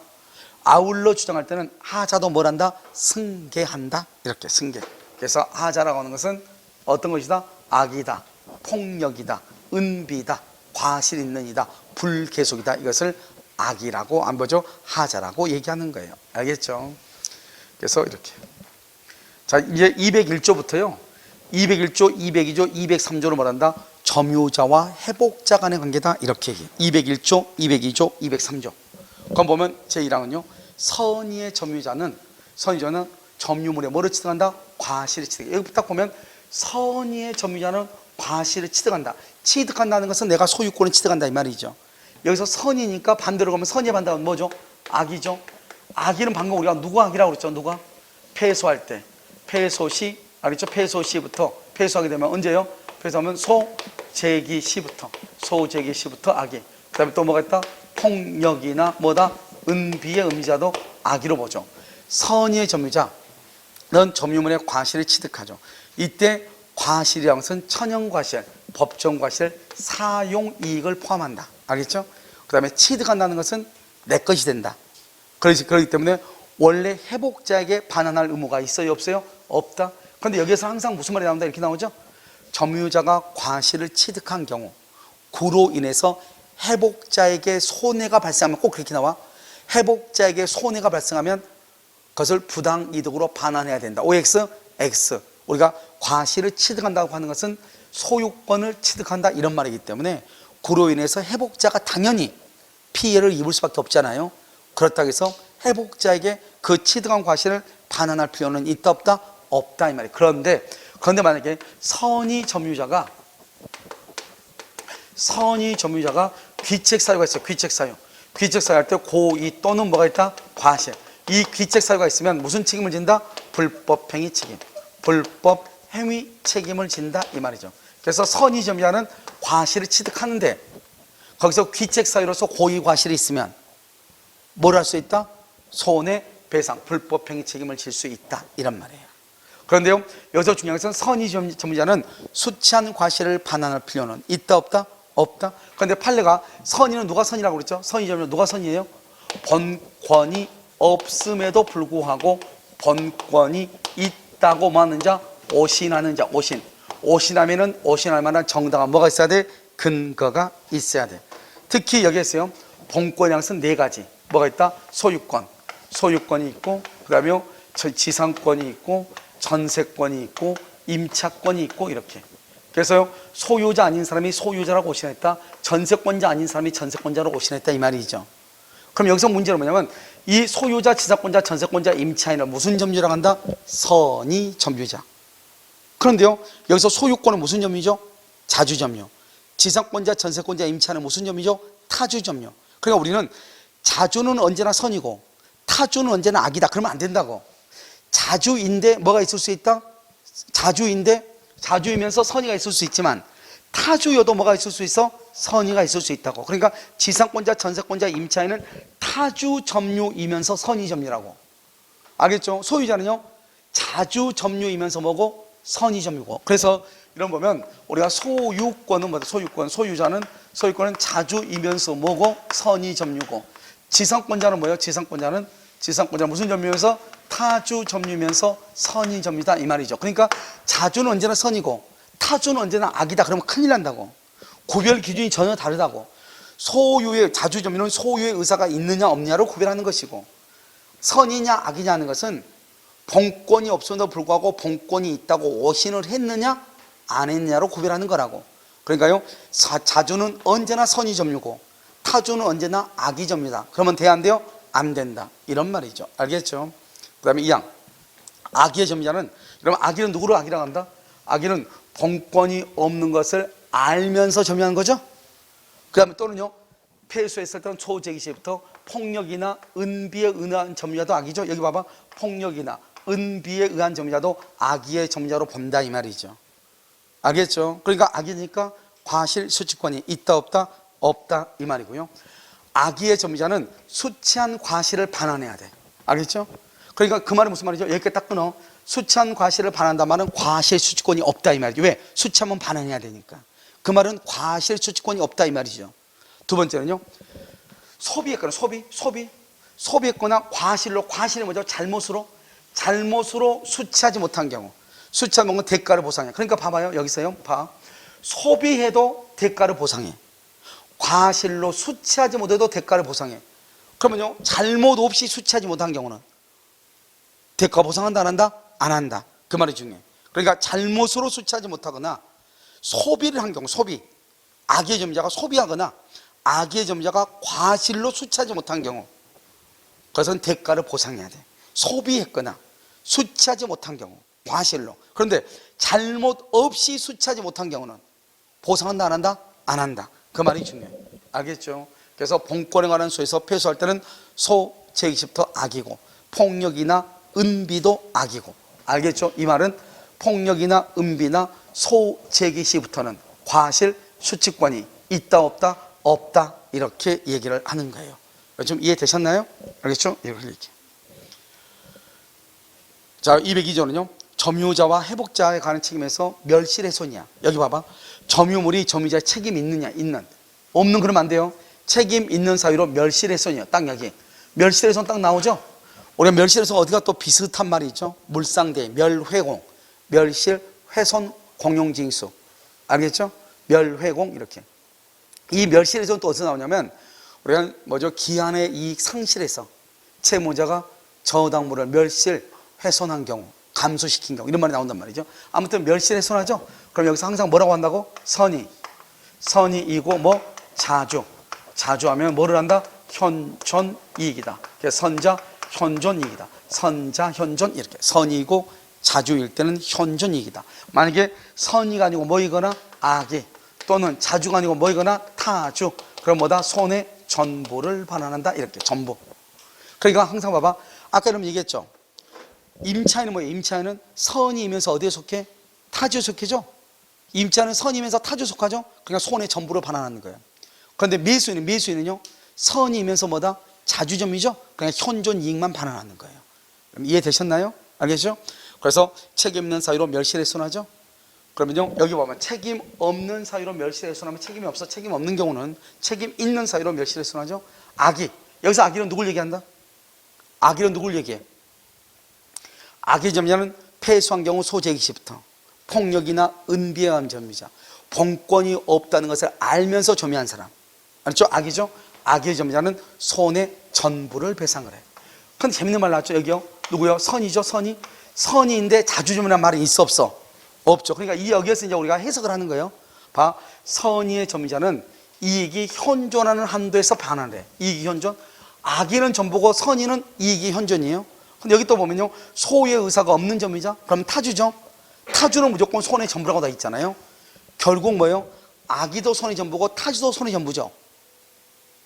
Speaker 1: 아울러 주장할 때는 하자도 뭘 한다? 승계한다. 이렇게 승계. 그래서 하자라고 하는 것은 어떤 것이다? 악이다, 폭력이다, 은비다, 과실 있는 이다, 불계속이다. 이것을 악이라고 안 보죠? 하자라고 얘기하는 거예요. 알겠죠? 그래서 이렇게. 자, 이제 201조부터요. 201조, 202조, 203조로 말한다. 점유자와 회복자 간의 관계다. 이렇게 얘기해요. 201조, 202조, 203조. 그럼 보면 제1항은요. 선의의 점유자는 점유물에 뭐를 취득한다? 과실을 취득해. 여기 딱 보면 선의의 점유자는 과실을 취득한다. 취득한다는 것은 내가 소유권을 취득한다 이 말이죠. 여기서 선이니까 반대로 가면 선의 반대는 뭐죠? 악이죠. 악이는 방금 우리가 누구 악이라고 그랬죠? 누가? 패소할 때. 패소시, 알겠죠? 패소시부터 패소하게 되면 언제요? 패소하면 소재기시부터 악이. 그 다음에 또 뭐가 있다? 폭력이나 뭐다? 은비의 음자도 악의로 보죠. 선의의 점유자, 넌 점유물의 과실을 취득하죠. 이때 과실이라는 것은 천연과실, 법정과실, 사용이익을 포함한다. 알겠죠? 그 다음에 취득한다는 것은 내 것이 된다. 그렇기 때문에 원래 회복자에게 반환할 의무가 있어요? 없어요? 없다. 그런데 여기에서 항상 무슨 말이 나온다? 이렇게 나오죠? 점유자가 과실을 취득한 경우 그로 인해서 회복자에게 손해가 발생하면 꼭 그렇게 나와. 회복자에게 손해가 발생하면 그것을 부당이득으로 반환해야 된다. OX, X. 우리가 과실을 취득한다고 하는 것은 소유권을 취득한다 이런 말이기 때문에 그로 인해서 회복자가 당연히 피해를 입을 수밖에 없잖아요. 그렇다고 해서 회복자에게 그 취득한 과실을 반환할 필요는 있다 없다? 없다 이 말이에요. 그런데 만약에 선의 점유자가 귀책 사유가 있어요. 귀책 사유 할 때 고의 또는 뭐가 있다? 과실. 이 귀책 사유가 있으면 무슨 책임을 진다? 불법행위 책임. 불법 행위 책임을 진다 이 말이죠. 그래서 선의 점유자는 과실을 취득하는데 거기서 귀책 사유로서 고의 과실이 있으면 뭘 할 수 있다? 손해배상, 불법 행위 책임을 질 수 있다 이런 말이에요. 그런데요, 여기서 중요한 것은 선의 점유자는 수치한 과실을 반환할 필요는 있다 없다? 없다. 그런데 판례가 선의는 누가 선이라고 그랬죠? 선의 점유자 누가 선이에요? 번권이 없음에도 불구하고 번권이 있다고 말하는 자, 오신하는 자, 오신하면은 오신할 만한 정당한 뭐가 있어야 돼? 근거가 있어야 돼. 특히 여기에서요, 본권이라는 것은 네 가지. 뭐가 있다? 소유권이 있고, 그 다음에 지상권이 있고, 전세권이 있고, 임차권이 있고, 이렇게. 그래서요, 소유자 아닌 사람이 소유자라고 오신했다. 전세권자 아닌 사람이 전세권자로 오신했다 이 말이죠. 그럼 여기서 문제는 뭐냐면 이 소유자, 지상권자, 전세권자, 임차인을 무슨 점유라고 한다? 선의 점유자. 그런데요, 여기서 소유권은 무슨 점유죠? 자주 점유. 지상권자, 전세권자, 임차인은 무슨 점유죠? 타주 점유. 그러니까 우리는 자주는 언제나 선이고 타주는 언제나 악이다. 그러면 안 된다고. 자주인데 뭐가 있을 수 있다? 자주이면서 선의가 있을 수 있지만 타주여도 뭐가 있을 수 있어? 선의가 있을 수 있다고. 그러니까 지상권자, 전세권자, 임차인은 타주 점유이면서 선의 점유라고. 알겠죠? 소유자는요, 자주 점유이면서 뭐고? 선의 점유고. 그래서 이런 보면 우리가 소유권은 뭐다? 소유자는 소유권은 자주이면서 뭐고? 선의 점유고. 지상권자는 뭐예요? 지상권자는 무슨 점유에서? 타주 점유면서 선이 점유다 이 말이죠. 그러니까 자주는 언제나 선이고 타주는 언제나 악이다 그러면 큰일 난다고. 구별 기준이 전혀 다르다고. 소유의 자주 점유는 소유의 의사가 있느냐 없느냐로 구별하는 것이고, 선이냐 악이냐 하는 것은 본권이 없음에도 불구하고 본권이 있다고 오신을 했느냐 안 했느냐로 구별하는 거라고. 그러니까요, 자주는 언제나 선이 점유고 타주는 언제나 악이 점유다. 그러면 돼야 안 돼요? 안 된다 이런 말이죠. 알겠죠? 그 다음에 2항 악의 점유자는, 그러면 악의는 누구를 악이라고 한다? 악의는 본권이 없는 것을 알면서 점유하는 거죠. 그 다음에 또는요, 폐수했을 때는 초재기 시부터 폭력이나 은비에 의한 점유자도 악이죠. 여기 봐봐, 폭력이나 은비에 의한 점유자도 악의의 점유자로 본다 이 말이죠. 알겠죠? 그러니까 악이니까 과실 수치권이 있다 없다? 없다 이 말이고요. 악의의 점유자는 수치한 과실을 반환해야 돼. 알겠죠? 그러니까 그 말이 무슨 말이죠? 여기까지 딱 끊어. 수치한 과실을 반환한다 말은 과실 수치권이 없다 이 말이죠. 왜? 수치하면 반환해야 되니까. 그 말은 과실 수치권이 없다 이 말이죠. 두 번째는요, 소비했거나 소비했거나 과실이 뭐죠? 잘못으로 수치하지 못한 경우, 수치하는 건 대가를 보상해. 그러니까 봐봐요, 여기서요, 봐. 소비해도 대가를 보상해. 과실로 수치하지 못해도 대가를 보상해. 그러면요, 잘못 없이 수치하지 못한 경우는 대가 보상한다 안 한다? 안 한다. 그 말이 중요해. 그러니까 잘못으로 수치하지 못하거나 소비를 한 경우, 악의 점유자가 소비하거나 악의 점유자가 과실로 수치하지 못한 경우, 그것은 대가를 보상해야 돼. 소비했거나 수치하지 못한 경우, 과실로. 그런데 잘못 없이 수치하지 못한 경우는 보상한다 안 한다? 안 한다. 그 말이 중요해. 알겠죠? 그래서 본권에 관한 소에서 패소할 때는 소재기시부터 악이고, 폭력이나 은비도 악이고. 알겠죠? 이 말은 폭력이나 은비나 소재기시부터는 과실 수치권이 있다 없다? 없다 이렇게 얘기를 하는 거예요. 좀 이해되셨나요? 알겠죠? 이렇게. 자, 202조는요 점유자와 회복자에 관한 책임에서 멸실훼손이야. 여기 봐봐, 점유물이 점유자의 책임 있느냐, 있는, 없는 그러면 안 돼요. 책임 있는 사유로 멸실훼손이야. 딱 여기 멸실훼손 딱 나오죠. 우리가 멸실훼손 어디가 또 비슷한 말이 있죠. 물상대, 멸회공, 멸실훼손 공용징수. 알겠죠? 멸회공 이렇게. 이 멸실훼손은 또 어디서 나오냐면, 우리가 뭐죠? 기한의 이익 상실에서 채무자가 저당물을 멸실훼손한 경우, 감소시킨 경우, 이런 말이 나온단 말이죠. 아무튼 멸실훼손하죠. 그럼 여기서 항상 뭐라고 한다고? 선이이고 뭐 자주하면 뭐를 한다? 현존이익이다. 그래서 선자 현존이익이다. 선자 현존 이렇게. 선이고 자주일 때는 현존이익이다. 만약에 선이가 아니고 뭐이거나 악이, 또는 자주가 아니고 뭐이거나 타주, 그럼 뭐다? 손해 전부를 반환한다 이렇게. 전부. 그러니까 항상 봐봐, 아까 여러분 얘기했죠. 임차인은 뭐예요? 임차인은 선이면서 어디에 속해? 타주에 속해죠. 임차인은 선이면서 타주에 속하죠. 그러니까 손해 전부를 반환하는 거예요. 그런데 매수인은요 선이면서 뭐다? 자주점이죠. 그러니까 현존 이익만 반환하는 거예요. 그럼 이해되셨나요? 알겠죠? 그래서 책임 있는 사유로 멸실훼손하죠. 그러면요, 여기 보면 책임 없는 사유로 멸실훼손하면 책임이 없어. 책임 없는 경우는 책임 있는 사유로 멸실훼손하죠. 악의, 여기서 악의는 누굴 얘기한다? 악의는 누굴 얘기해? 악의 점유자는 폐수한 경우 소재기시부터 폭력이나 은비에 의한 점유자, 본권이 없다는 것을 알면서 점유한 사람, 알죠? 악이죠? 악의 점유자는 손해 전부를 배상을 해. 근데 재밌는 말 나왔죠? 여기요, 누구요? 선이죠. 선이인데 자주점유라는 말이 있어 없어? 없죠. 그러니까 이 여기에서 이제 우리가 해석을 하는 거예요. 봐, 선의의 점유자는 이익이 현존하는 한도에서 반환을 해. 이익이 현존. 악의는 전부고 선의는 이익이 현존이에요. 근데 여기 또 보면요, 소유의 의사가 없는 점유자, 그럼 타주죠. 타주는 무조건 손해 전부라고 다 있잖아요. 결국 뭐예요? 악의도 손해 전부고 타주도 손해 전부죠.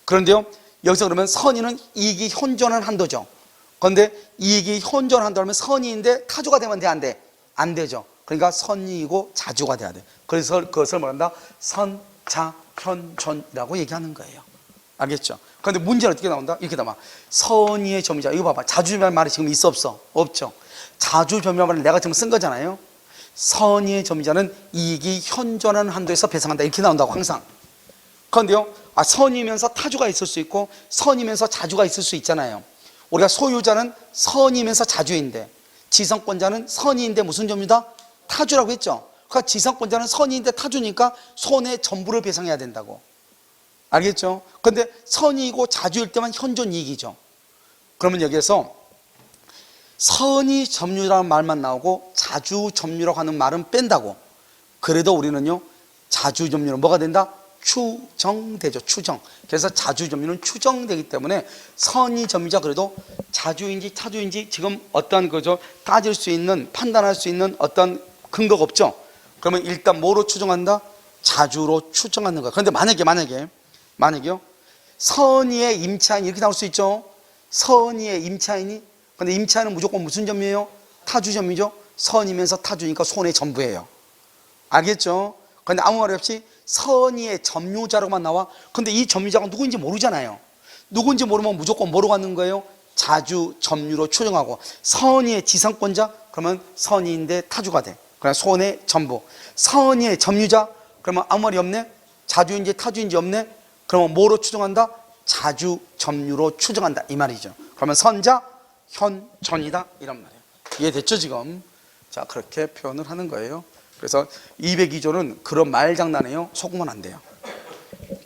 Speaker 1: 그런데요, 여기서 그러면 선의는 이익이 현존하는 한도죠. 그런데 이익이 현존하는 한도라면 선의인데 타주가 되면 돼, 안 돼? 안 되죠. 그러니까 선이이고 자주가 돼야 돼. 그래서 그것을 뭐란다? 선자현존이라고 얘기하는 거예요. 알겠죠? 그런데 문제는 어떻게 나온다? 이렇게 나와. 선의의 점유자. 이거 봐봐. 자주점유라는 말이 지금 있어 없어? 없죠. 자주점유라는 말을 내가 지금 쓴 거잖아요. 선의의 점유자는 이익이 현존하는 한도에서 배상한다. 이렇게 나온다고 항상. 그런데요, 선이면서 타주가 있을 수 있고 선이면서 자주가 있을 수 있잖아요. 우리가 소유자는 선이면서 자주인데 지성권자는 선이인데 무슨 점유다? 타주라고 했죠. 그러니까 지성권자는 선이인데 타주니까 손의 전부를 배상해야 된다고. 알겠죠? 근데 선이고 자주일 때만 현존 이익이죠. 그러면 여기에서 선이 점유라는 말만 나오고 자주 점유라고 하는 말은 뺀다고. 그래도 우리는요, 자주 점유는 뭐가 된다? 추정되죠. 추정. 그래서 자주 점유는 추정되기 때문에 선이 점유자 그래도 자주인지 타주인지 지금 어떤 거죠? 따질 수 있는, 판단할 수 있는 어떤 근거가 없죠. 그러면 일단 뭐로 추정한다? 자주로 추정하는 거야. 그런데 만약에요, 선의의 임차인 이렇게 나올 수 있죠. 선의의 임차인이. 근데 임차인은 무조건 무슨 점유예요? 타주 점유죠. 선이면서 타주니까 손의 전부예요. 알겠죠? 근데 아무 말 없이 선의의 점유자로만 나와. 근데 이 점유자가 누구인지 모르잖아요. 누구인지 모르면 무조건 뭐로 가는 거예요? 자주 점유로 추정하고. 선의의 지상권자 그러면 선의인데 타주가 돼. 그냥 손의 전부. 선의의 점유자 그러면 아무 말이 없네. 자주인지 타주인지 없네. 그러면 뭐로 추정한다? 자주 점유로 추정한다 이 말이죠. 그러면 선자 현존이다 이런 말이에요. 이해됐죠 지금? 자, 그렇게 표현을 하는 거예요. 그래서 202조는 그런 말장난이에요. 속으면 안 돼요.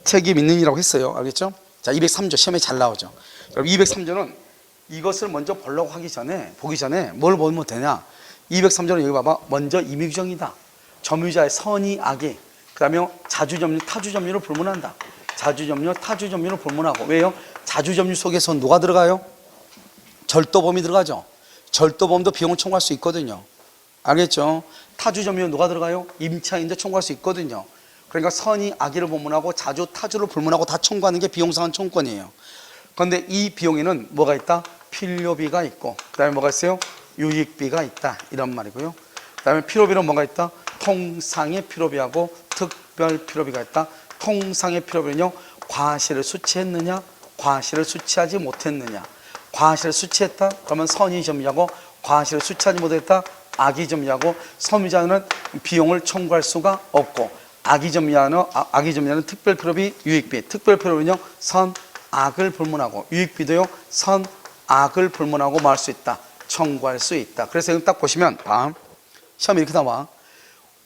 Speaker 1: 책임 있는 이라고 했어요. 알겠죠? 자, 203조 시험에 잘 나오죠. 그럼 203조는 이것을 먼저 보기 전에 뭘 보면 되냐? 203조는 여기 봐봐. 먼저 임의규정이다. 점유자의 선의 악이. 그 다음에 자주점유, 타주점유를 불문한다. 자주점유, 타주점유를 불문하고. 왜요? 자주점유 속에서 누가 들어가요? 절도범이 들어가죠. 절도범도 비용을 청구할 수 있거든요. 알겠죠? 타주점유 누가 들어가요? 임차인도 청구할 수 있거든요. 그러니까 선의 악의를 불문하고 자주 타주를 불문하고 다 청구하는 게 비용상환 청구권이에요. 그런데 이 비용에는 뭐가 있다? 필요비가 있고, 그 다음에 뭐가 있어요? 유익비가 있다 이런 말이고요. 그 다음에 필요비는 뭐가 있다? 통상의 필요비하고 특별 필요비가 있다. 통상의 필요비는요, 과실을 수취했느냐 과실을 수취하지 못했느냐. 과실을 수취했다 그러면 선의 점유자고, 과실을 수취하지 못했다 악의 점유자고, 섬유자는 비용을 청구할 수가 없고, 악의 점유자는 특별 필요비, 유익비. 특별 필요비는요, 선악을 불문하고, 유익비도요, 선악을 불문하고 뭐 할 수 있다? 청구할 수 있다. 그래서 여기 딱 보시면 시험에 이렇게 나와.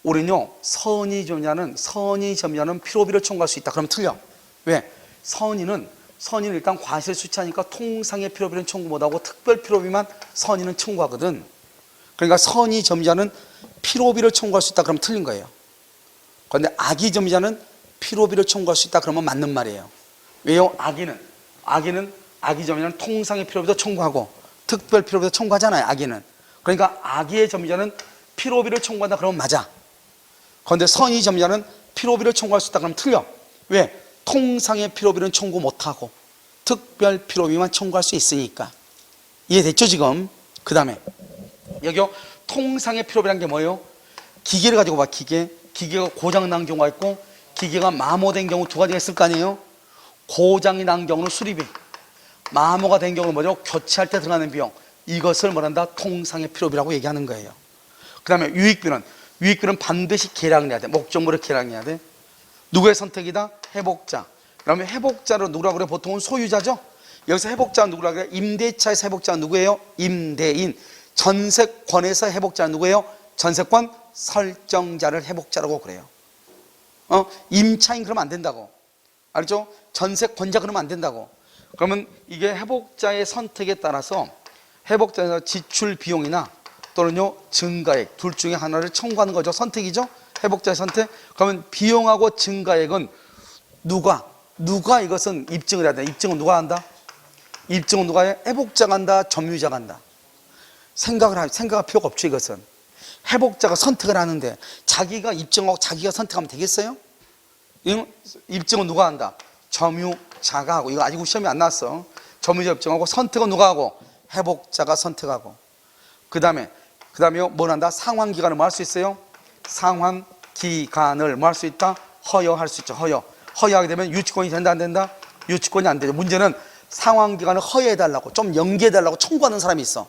Speaker 1: 우리는요, 선의 점유자는 필요비를 청구할 수 있다. 그럼 틀려. 왜? 선의는 일단 과실 수취하니까 통상의 필요비는 청구 못하고 특별 필요비만 선의는 청구하거든. 그러니까 선의 점유자는 필요비를 청구할 수 있다. 그러면 틀린 거예요. 그런데 악의 점유자는 필요비를 청구할 수 있다. 그러면 맞는 말이에요. 왜요? 악의 점유자는 통상의 필요비도 청구하고 특별 필요비도 청구하잖아요. 악의는. 그러니까 악의의 점유자는 필요비를 청구한다. 그러면 맞아. 그런데 선의 점유자는 필요비를 청구할 수 있다. 그러면 틀려. 왜? 통상의 필요비는 청구 못하고 특별 필요비만 청구할 수 있으니까. 이해됐죠 지금? 그 다음에 여기요, 통상의 필요비란 게 뭐예요? 기계를 가지고 봐. 기계가 고장난 경우가 있고 기계가 마모된 경우 두 가지가 있을 거 아니에요? 고장이 난 경우는 수리비, 마모가 된 경우는 뭐죠? 교체할 때 들어가는 비용. 이것을 뭐란다? 통상의 필요비라고 얘기하는 거예요. 그 다음에 유익비는 반드시 계량해야 돼. 목적물을 계량해야 돼. 누구의 선택이다? 회복자. 그러면 회복자로 누구라고 그래? 보통은 소유자죠. 여기서 회복자는 누구라고 그래? 임대차에서 회복자는 누구예요? 임대인. 전세권에서 회복자는 누구예요? 전세권 설정자를 회복자라고 그래요. 임차인 그러면 안 된다고. 알죠? 전세권자 그러면 안 된다고. 그러면 이게 회복자의 선택에 따라서 회복자에서 지출 비용이나 또는요 증가액 둘 중에 하나를 청구하는 거죠. 선택이죠. 회복자의 선택. 그러면 비용하고 증가액은 누가 이것은 입증을 해야 돼. 입증은 누가 한다? 입증은 누가 해? 회복자가 한다? 점유자가 한다? 생각할 필요가 없죠. 이것은 회복자가 선택을 하는데 자기가 입증하고 자기가 선택하면 되겠어요? 입증은 누가 한다? 점유자가 하고. 이거 아직 시험이 안 나왔어. 점유자 입증하고 선택은 누가 하고? 회복자가 선택하고. 그 다음에 뭘 한다? 상환기간을 뭐 할 수 있어요? 상환기간을 뭐 할 수 있다? 허여할 수 있죠. 허여하게 되면 유치권이 된다 안 된다? 유치권이 안 되죠. 문제는 상환기간을 허여해달라고, 좀 연기해달라고 청구하는 사람이 있어.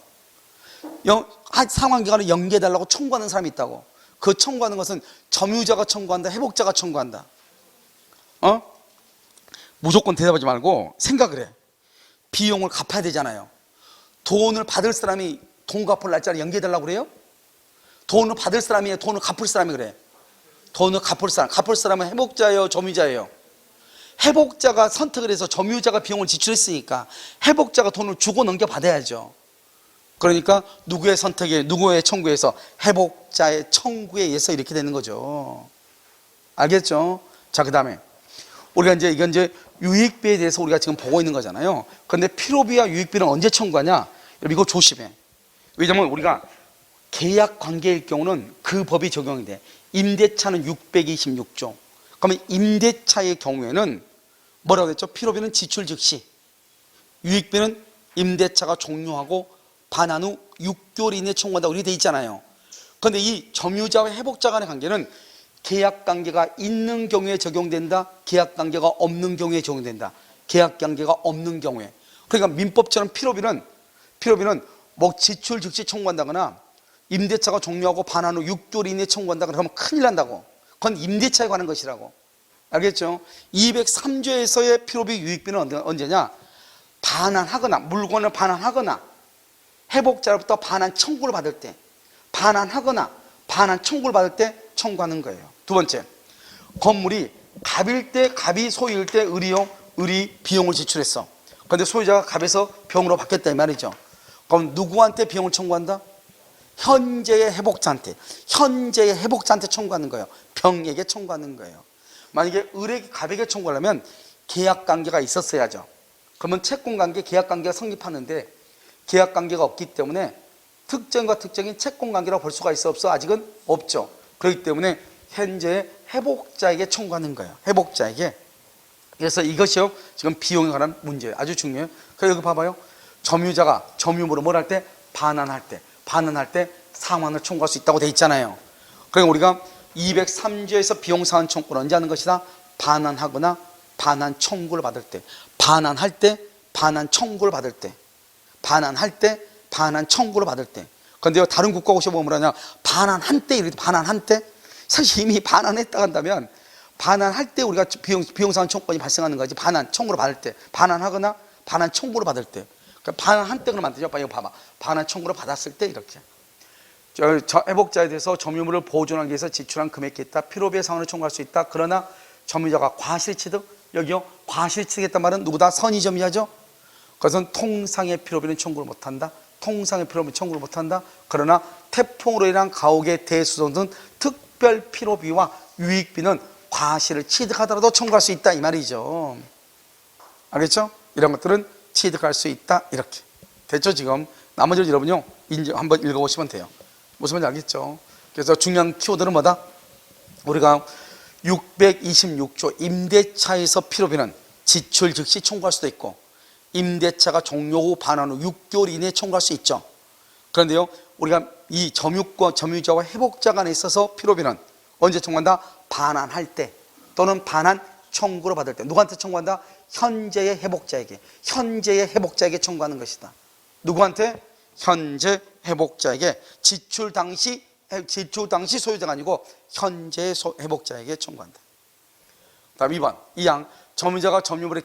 Speaker 1: 상환기간을 연기해달라고 청구하는 사람이 있다고. 그 청구하는 것은 점유자가 청구한다? 회복자가 청구한다? 무조건 대답하지 말고 생각을 해. 비용을 갚아야 되잖아요. 돈을 받을 사람이 돈 갚을 날짜를 연기해달라고 그래요? 돈을 받을 사람이에요? 돈을 갚을 사람이 그래? 돈을 갚을 사람은 회복자예요? 점유자예요? 회복자가 선택을 해서 점유자가 비용을 지출했으니까 회복자가 돈을 주고 넘겨받아야죠. 그러니까 누구의 선택에, 누구의 청구에서? 회복자의 청구에 의해서 이렇게 되는 거죠. 알겠죠? 자, 그 다음에 우리가 이건 유익비에 대해서 우리가 지금 보고 있는 거잖아요. 그런데 필요비와 유익비는 언제 청구하냐? 이거 조심해. 왜냐면 우리가 계약 관계일 경우는 그 법이 적용이 돼. 임대차는 626조. 그러면 임대차의 경우에는 뭐라고 했죠? 필요비는 지출 즉시, 유익비는 임대차가 종료하고 반환 후 6개월 이내에 청구한다고 이렇게 돼 있잖아요. 그런데 이 점유자와 회복자 간의 관계는 계약 관계가 있는 경우에 적용된다, 계약 관계가 없는 경우에 적용된다. 계약 관계가 없는 경우에. 그러니까 민법처럼 필요비는 뭐 지출 즉시 청구한다거나 임대차가 종료하고 반환 후 6개월 이내에 청구한다 그러면 큰일 난다고. 그건 임대차에 관한 것이라고. 알겠죠? 203조에서의 필요비 유익비는 언제냐? 반환하거나, 물건을 반환하거나 회복자로부터 반환 청구를 받을 때, 반환하거나 반환 청구를 받을 때 청구하는 거예요. 두 번째, 건물이 갑일 때, 갑이 소유일 때 을이 비용을 지출했어. 그런데 소유자가 갑에서 병으로 바뀌었다 이 말이죠. 그럼 누구한테 비용을 청구한다? 현재의 회복자한테 청구하는 거예요. 병에게 청구하는 거예요. 만약에 을에게 갑에게 청구하려면 계약 관계가 있었어야죠. 그러면 채권 관계, 계약 관계가 성립하는데 계약 관계가 없기 때문에 특정과 특정인 채권 관계라고 볼 수가 있어 없어? 아직은 없죠. 그렇기 때문에 현재 회복자에게 청구하는 거예요. 회복자에게. 그래서 이것이요 지금 비용에 관한 문제예요. 아주 중요해요. 그래서 여기 봐봐요. 점유자가 점유물을 뭘 할 때? 반환할 때 상환을 청구할 수 있다고 돼 있잖아요. 그러니까 우리가 203조에서 비용 상환 청구를 언제 하는 것이다? 반환하거나 반환 청구를 받을 때, 반환할 때, 반환 청구를 받을 때, 반환할 때, 반환 청구를 받을 때. 그런데요 다른 국가 혹시 보면 뭐라냐? 반환한 때, 이렇게 반환한 때. 사실 이미 반환했다 한다면 반환할 때 우리가 비용 상환 청구권이 발생하는 거지. 반환 청구를 받을 때, 반환하거나 반환 청구를 받을 때. 그러니까 반환한 때 그러면 안 되죠. 이거 봐봐. 반환 청구를 받았을 때 이렇게. 회복자에 대해서 점유물을 보존하기 위해서 지출한 금액이 있다. 필요비의 상환을 청구할 수 있다. 그러나 점유자가 과실취득, 여기요 과실취득했단 말은 누구다? 선의점유자죠. 그것은 통상의 필요비는 청구를 못한다. 통상의 필요비는 청구를 못한다. 그러나 태풍으로 인한 가옥의 대수송 등 특별 필요비와 유익비는 과실을 취득하더라도 청구할 수 있다 이 말이죠. 알겠죠? 이런 것들은 취득할 수 있다 이렇게 됐죠. 지금 나머지를 여러분요 한번 읽어보시면 돼요. 무슨 말인지 알겠죠? 그래서 중요한 키워드는 뭐다? 우리가 626조 임대차에서 필요비는 지출 즉시 청구할 수도 있고 임대차가 종료 후 반환 후 6개월 이내에 청구할 수 있죠. 그런데요 우리가 이 점유자와 회복자 간에 있어서 필요비는 언제 청구한다? 반환할 때 또는 반환 청구를 받을 때. 누구한테 청구한다? 현재의 회복자에게 청구하는 것이다. 누구한테? 현재 회복자에게. 지출 당시 소유자가 아니고 현재 회복자에게 청구한다. 다음 2번 2항 점유자가 점유물의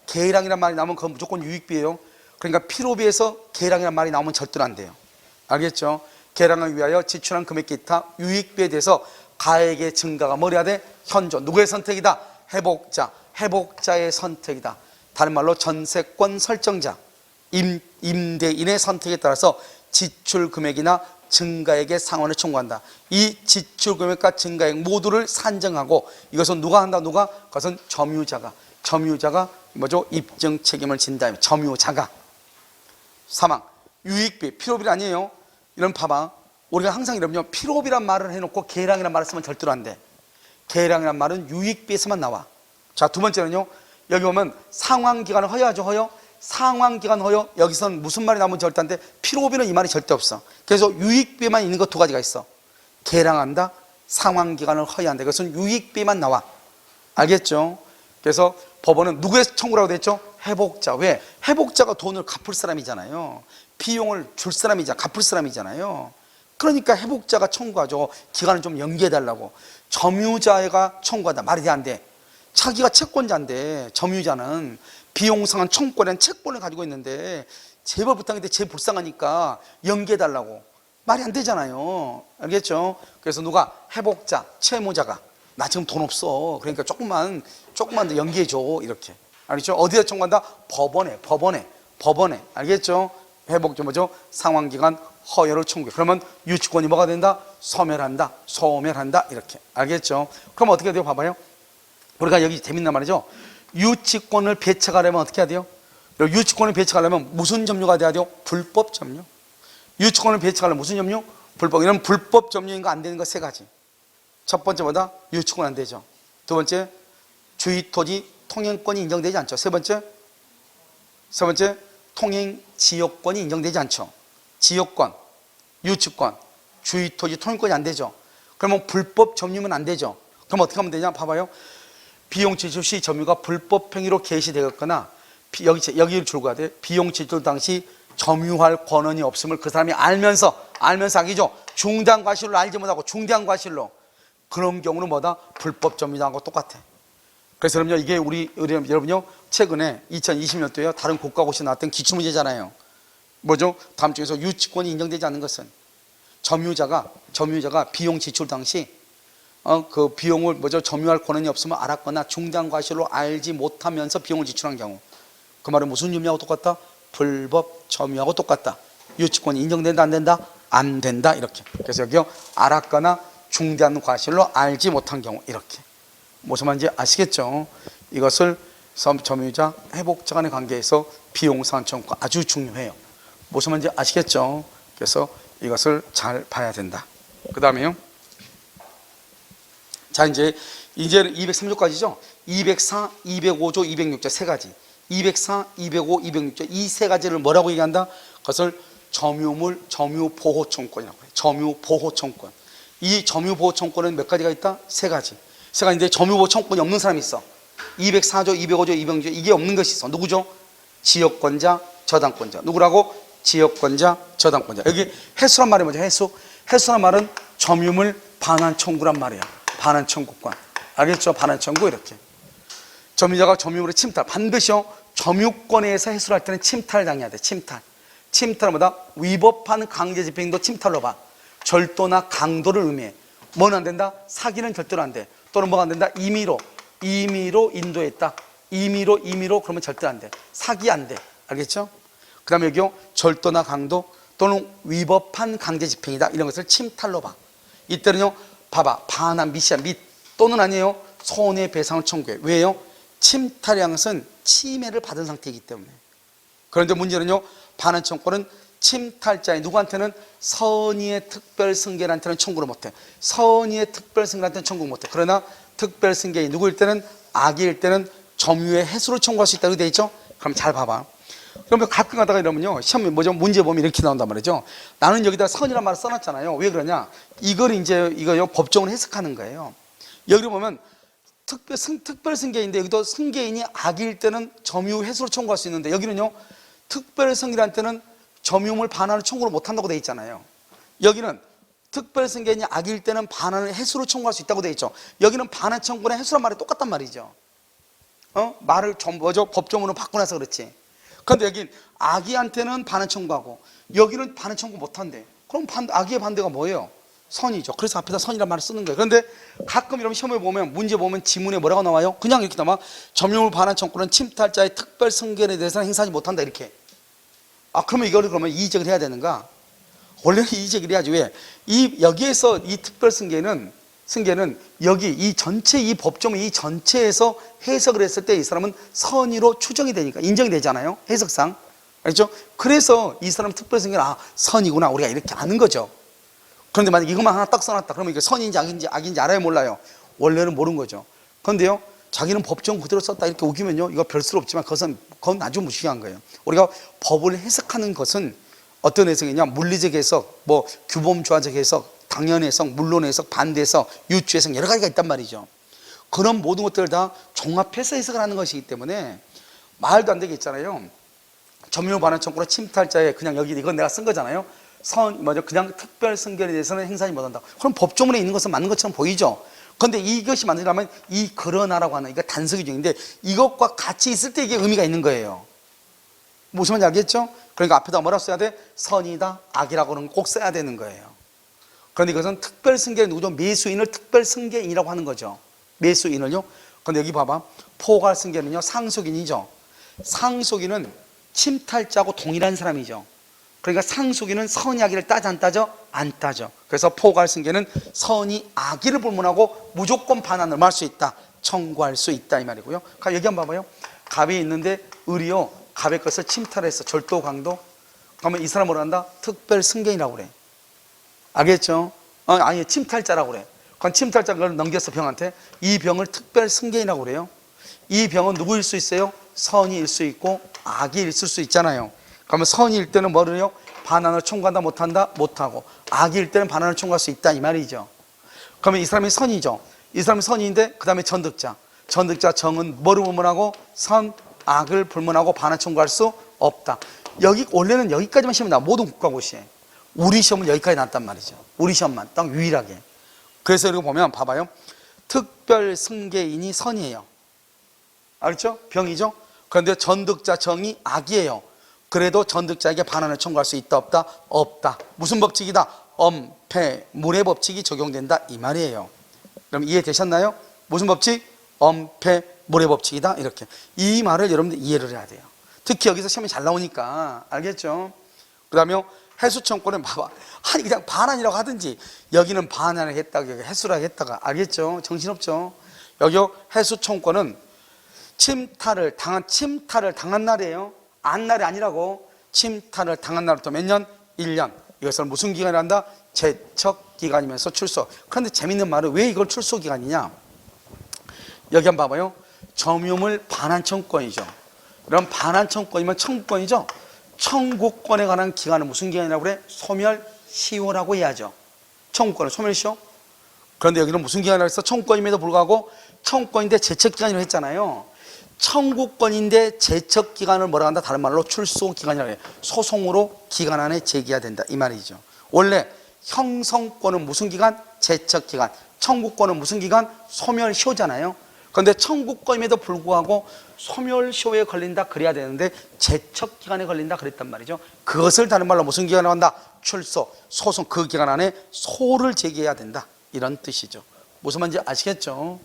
Speaker 1: 계량이란 말이 나오면 그건 무조건 유익비예요. 그러니까 필요비에서 계량이란 말이 나오면 절대로 안 돼요. 알겠죠? 계량을 위하여 지출한 금액 기타 유익비에 대해서 가액의 증가가 뭐래야 돼? 현존. 누구의 선택이다? 회복자의 선택이다. 다른 말로 전세권 설정자, 임대인의 선택에 따라서 지출 금액이나 증가액의 상환을 청구한다. 이 지출 금액과 증가액 모두를 산정하고 이것은 누가 한다? 그것은 점유자가 뭐죠? 입증 책임을 진다. 점유자가. 3항 유익비, 필요비 아니에요. 이런 봐봐. 우리가 항상 이러면요 필요비란 말을 해놓고 계량이란 말을 쓰면 절대로 안 돼. 계량이란 말은 유익비에서만 나와. 자, 두 번째는요 여기 보면 상환기간을 허여하죠. 허여. 상환기간 허여. 여기서는 무슨 말이 나오면 절대 안 돼? 필요비는 이 말이 절대 없어. 그래서 유익비만 있는 것 두 가지가 있어. 계량한다, 상환기간을 허여한다. 이것은 유익비만 나와. 알겠죠? 그래서 법원은 누구의 청구라고 됐죠? 회복자. 왜? 회복자가 돈을 갚을 사람이잖아요. 비용을 줄 사람이잖아. 갚을 사람이잖아요. 그러니까 회복자가 청구하죠. 기간을 좀 연기해달라고. 점유자가 청구하다. 말이 안 돼. 자기가 채권자인데 점유자는 비용 상환 청구권이라는 채권을 가지고 있는데 제발 부탁인데 제일 불쌍하니까 연기해달라고. 말이 안 되잖아요. 알겠죠? 그래서 누가 회복자, 채무자가 나 지금 돈 없어. 그러니까 조금만 더 연기해줘. 이렇게. 알겠죠? 어디다 청구한다? 법원에. 알겠죠? 회복자 뭐죠? 상환기간 허여를 청구해. 그러면 유치권이 뭐가 된다? 소멸한다. 이렇게. 알겠죠? 그럼 어떻게 돼요? 봐봐요. 우리가 여기 재밌는 말이죠. 유치권을 배척하려면 어떻게 해야 돼요? 유치권을 배척하려면 무슨 점유가 돼야 돼요? 불법 점유. 유치권을 배척하려면 무슨 점유? 불법. 이런 불법 점유인 거 안 되는 거 세 가지. 첫 번째 뭐다? 유치권 안 되죠. 두 번째, 주의토지 통행권이 인정되지 않죠. 세 번째, 통행 지역권이 인정되지 않죠. 지역권, 유치권, 주의토지 통행권이 안 되죠. 그러면 불법 점유면 안 되죠. 그럼 어떻게 하면 되냐? 봐봐요. 비용지출 시 점유가 불법 행위로 개시되었거나 여기를 줄거야 돼. 비용지출 당시 점유할 권한이 없음을 그 사람이 알면서 악이죠. 중대한 과실로 알지 못하고 중대한 과실로. 그런 경우는 뭐다? 불법 점유하고 똑같아. 그래서 여러분요, 이게 우리 여러분요, 최근에 2020년도에 다른 국가고시에 나왔던 기출문제잖아요. 뭐죠? 다음 중에서 유치권이 인정되지 않는 것은 점유자가 비용 지출 당시 그 비용을 점유할 권한이 없으면 알았거나 중대한 과실로 알지 못하면서 비용을 지출한 경우. 그 말은 무슨 의미하고 똑같다? 불법 점유하고 똑같다. 유치권이 인정된다 안 된다? 안 된다. 이렇게. 그래서 여기요, 알았거나 중대한 과실로 알지 못한 경우. 이렇게. 무슨 말인지 아시겠죠? 이것을 점유자, 회복자 간의 관계에서 비용상환 청구가 아주 중요해요. 무슨 말인지 아시겠죠? 그래서 이것을 잘 봐야 된다. 그 다음에요. 자, 이제 203조까지죠? 204, 205조, 206조 세 가지. 204, 205, 206조 이 세 가지를 뭐라고 얘기한다? 그것을 점유보호청구권이라고 해요. 점유보호청구권. 이 점유보호청구권은 몇 가지가 있다? 세 가지. 세 가지인데 점유보호청구권이 없는 사람이 있어. 204조, 205조, 206조 이게 없는 것이 있어. 누구죠? 지역권자, 저당권자. 누구라고? 지역권자, 저당권자. 여기 해수란 말이 뭐죠? 해수란 말은 점유물 반환 청구란 말이야. 반환 청구권. 알겠죠? 반환 청구 이렇게. 점유자가 점유물의 침탈. 반드시요. 점유권에서 해수를 할 때는 침탈을 당해야 돼. 침탈은 뭐다? 위법한 강제집행도 침탈로 봐. 절도나 강도를 의미해. 뭐는 안 된다? 사기는 절대로 안 돼. 또는 뭐가 안 된다? 임의로 인도했다. 임의로 그러면 절대로 안 돼. 사기 안 돼. 알겠죠? 그 다음에 여기요. 절도나 강도 또는 위법한 강제집행이다. 이런 것을 침탈로 봐. 이때는요. 봐봐. 반환, 미시한, 또는 아니에요. 손해배상을 청구해. 왜요? 침탈이라는 것은 침해를 받은 상태이기 때문에. 그런데 문제는요. 반환 청구는 침탈자의 누구한테는 선의의 특별승계한테는 청구를 못해. 선의의 특별승계한테는 청구 못해. 그러나 특별승계인 누구일 때는 악의일 때는 점유의 해수를 청구할 수 있다고 되어 있죠. 그럼 잘 봐봐. 그러면 가끔 가다가 이러면요. 시험에 뭐죠? 문제 보면 이렇게 나온단 말이죠. 나는 여기다 선이란 말을 써놨잖아요. 왜 그러냐? 이걸 이제 이거 법정을 해석하는 거예요. 여기 보면 특별승계인데 여기도 승계인이 악의일 때는 점유 해수를 청구할 수 있는데 여기는요. 특별승계란 때는 점유물 반환을 청구를 못한다고 되어 있잖아요. 여기는 특별승계인이 악일 때는 반환을 해수로 청구할 수 있다고 되어 있죠. 여기는 반환 청구랑 해수란 말이 똑같단 말이죠. 말을 법조문으로 바꾸나서 그렇지. 그런데 여긴 악의한테는 반환 청구하고 여기는 반환 청구 못한대. 그럼 악의의 반대가 뭐예요? 선이죠. 그래서 앞에다 선이란 말을 쓰는 거예요. 그런데 가끔 이런 시험에 보면 문제 보면 지문에 뭐라고 나와요? 그냥 이렇게 나와. 점유물 반환 청구는 침탈자의 특별승계에 대해서는 행사하지 못한다 이렇게. 그러면 이거를 그러면 이의제기를 해야 되는가? 원래는 이의제기를 해야지. 왜? 여기에서 이 특별승계는 여기 이 전체 이 법조문 이 전체에서 해석을 했을 때 이 사람은 선의로 추정이 되니까 인정이 되잖아요. 해석상. 알죠? 그래서 이 사람 특별승계는 선이구나 우리가 이렇게 아는 거죠. 그런데 만약 이것만 하나 딱 써놨다. 그러면 이게 선인지 악인지 알아야 몰라요. 원래는 모르는 거죠. 그런데요. 자기는 법정 그대로 썼다 이렇게 우기면요. 이거 별 수 없지만 그건 아주 무시한 거예요. 우리가 법을 해석하는 것은 어떤 해석이냐? 물리적 해석, 규범조화적 해석, 당연 해석, 물론 해석, 반대 해석, 유추 해석 여러 가지가 있단 말이죠. 그런 모든 것들을 다 종합해서 해석을 하는 것이기 때문에 말도 안 되게 있잖아요. 점유물 반환 청구로 침탈자의 그냥 여기 이건 내가 쓴 거잖아요. 그냥 특별승계에 대해서는 행사하지 못한다. 그럼 법조문에 있는 것은 맞는 것처럼 보이죠. 그런데 이것이 만들려면 이 그러나라고 하는 이거 단서기중인데 이것과 같이 있을 때 이게 의미가 있는 거예요. 무슨 말인지 알겠죠? 그러니까 앞에다 뭐라고 써야 돼? 선이다, 악이라고는 꼭 써야 되는 거예요. 그런데 이것은 특별승계는 누구죠? 매수인을 특별승계인이라고 하는 거죠. 매수인을요. 그런데 여기 봐봐. 포괄승계는요, 상속인이죠. 상속인은 침탈자하고 동일한 사람이죠. 그러니까 상속인은 선이 악이를 따져 안 따져? 안 따져. 그래서 포괄승계는 선이 악의를 불문하고 무조건 반환을 할 수 있다, 청구할 수 있다 이 말이고요. 여기 한번 봐봐요. 갑이 있는데 을이요, 갑의 것을 침탈했어. 절도 강도. 그러면 이 사람 뭐라 한다? 특별승계인이라고 그래. 알겠죠? 아니, 침탈자라고 그래. 그건 침탈자가 넘겼어, 병한테. 이 병을 특별승계인이라고 그래요. 이 병은 누구일 수 있어요? 선이일 수 있고 악이 있을 수 있잖아요. 그러면 선이일 때는 뭐를 해요? 반환을 청구한다, 못한다? 못하고. 악일 때는 반환을 청구할 수 있다 이 말이죠. 그러면 이 사람이 선이죠. 이 사람이 선인데 그 다음에 전득자. 전득자 정은 뭐를 불문하고? 선, 악을 불문하고 반환 청구할 수 없다. 여기 원래는 여기까지만 시험이 나와. 모든 국가고시에. 우리 시험은 여기까지 났단 말이죠. 우리 시험만 딱 유일하게. 그래서 이거 보면 봐봐요. 특별승계인이 선이에요. 알죠? 병이죠? 그런데 전득자 정이 악이에요. 그래도 전득자에게 반환을 청구할 수 있다, 없다? 없다. 무슨 법칙이다? 엄폐물의 법칙이 적용된다 이 말이에요. 그럼 이해되셨나요? 무슨 법칙? 엄폐물의 법칙이다 이렇게. 이 말을 여러분들 이해를 해야 돼요. 특히 여기서 시험이 잘 나오니까. 알겠죠? 그 다음에 해수청구는 봐봐. 아니 그냥 반환이라고 하든지, 여기는 반환을 했다가 여기 해수라고 했다가. 알겠죠? 정신없죠? 여기 해수청구는 침탈을 당한 날이에요. 안 날이 아니라고. 침탈을 당한 날부터 몇 년? 1년. 이것을 무슨 기간이라 한다? 제척기간이면서 출소. 그런데 재밌는 말은 왜 이걸 출소기간이냐? 여기 한번 봐봐요. 점유물 반환청구권이죠. 그럼 반환청구권이면 청구권이죠. 청구권에 관한 기간은 무슨 기간이라고 그래? 소멸시효라고 해야죠. 청구권은 소멸시효. 그런데 여기는 무슨 기간이라고 했어? 청구권임에도 불구하고 청구권인데 제척기간이라고 했잖아요. 청구권인데 제척기간을 뭐라고 한다? 다른 말로 출소기간이라고 해요. 소송으로 기간 안에 제기해야 된다 이 말이죠. 원래 형성권은 무슨 기간? 제척기간. 청구권은 무슨 기간? 소멸시효잖아요. 그런데 청구권임에도 불구하고 소멸시효에 걸린다 그래야 되는데 제척기간에 걸린다 그랬단 말이죠. 그것을 다른 말로 무슨 기간이라고 한다? 출소, 소송. 그 기간 안에 소를 제기해야 된다 이런 뜻이죠. 무슨 말인지 아시겠죠?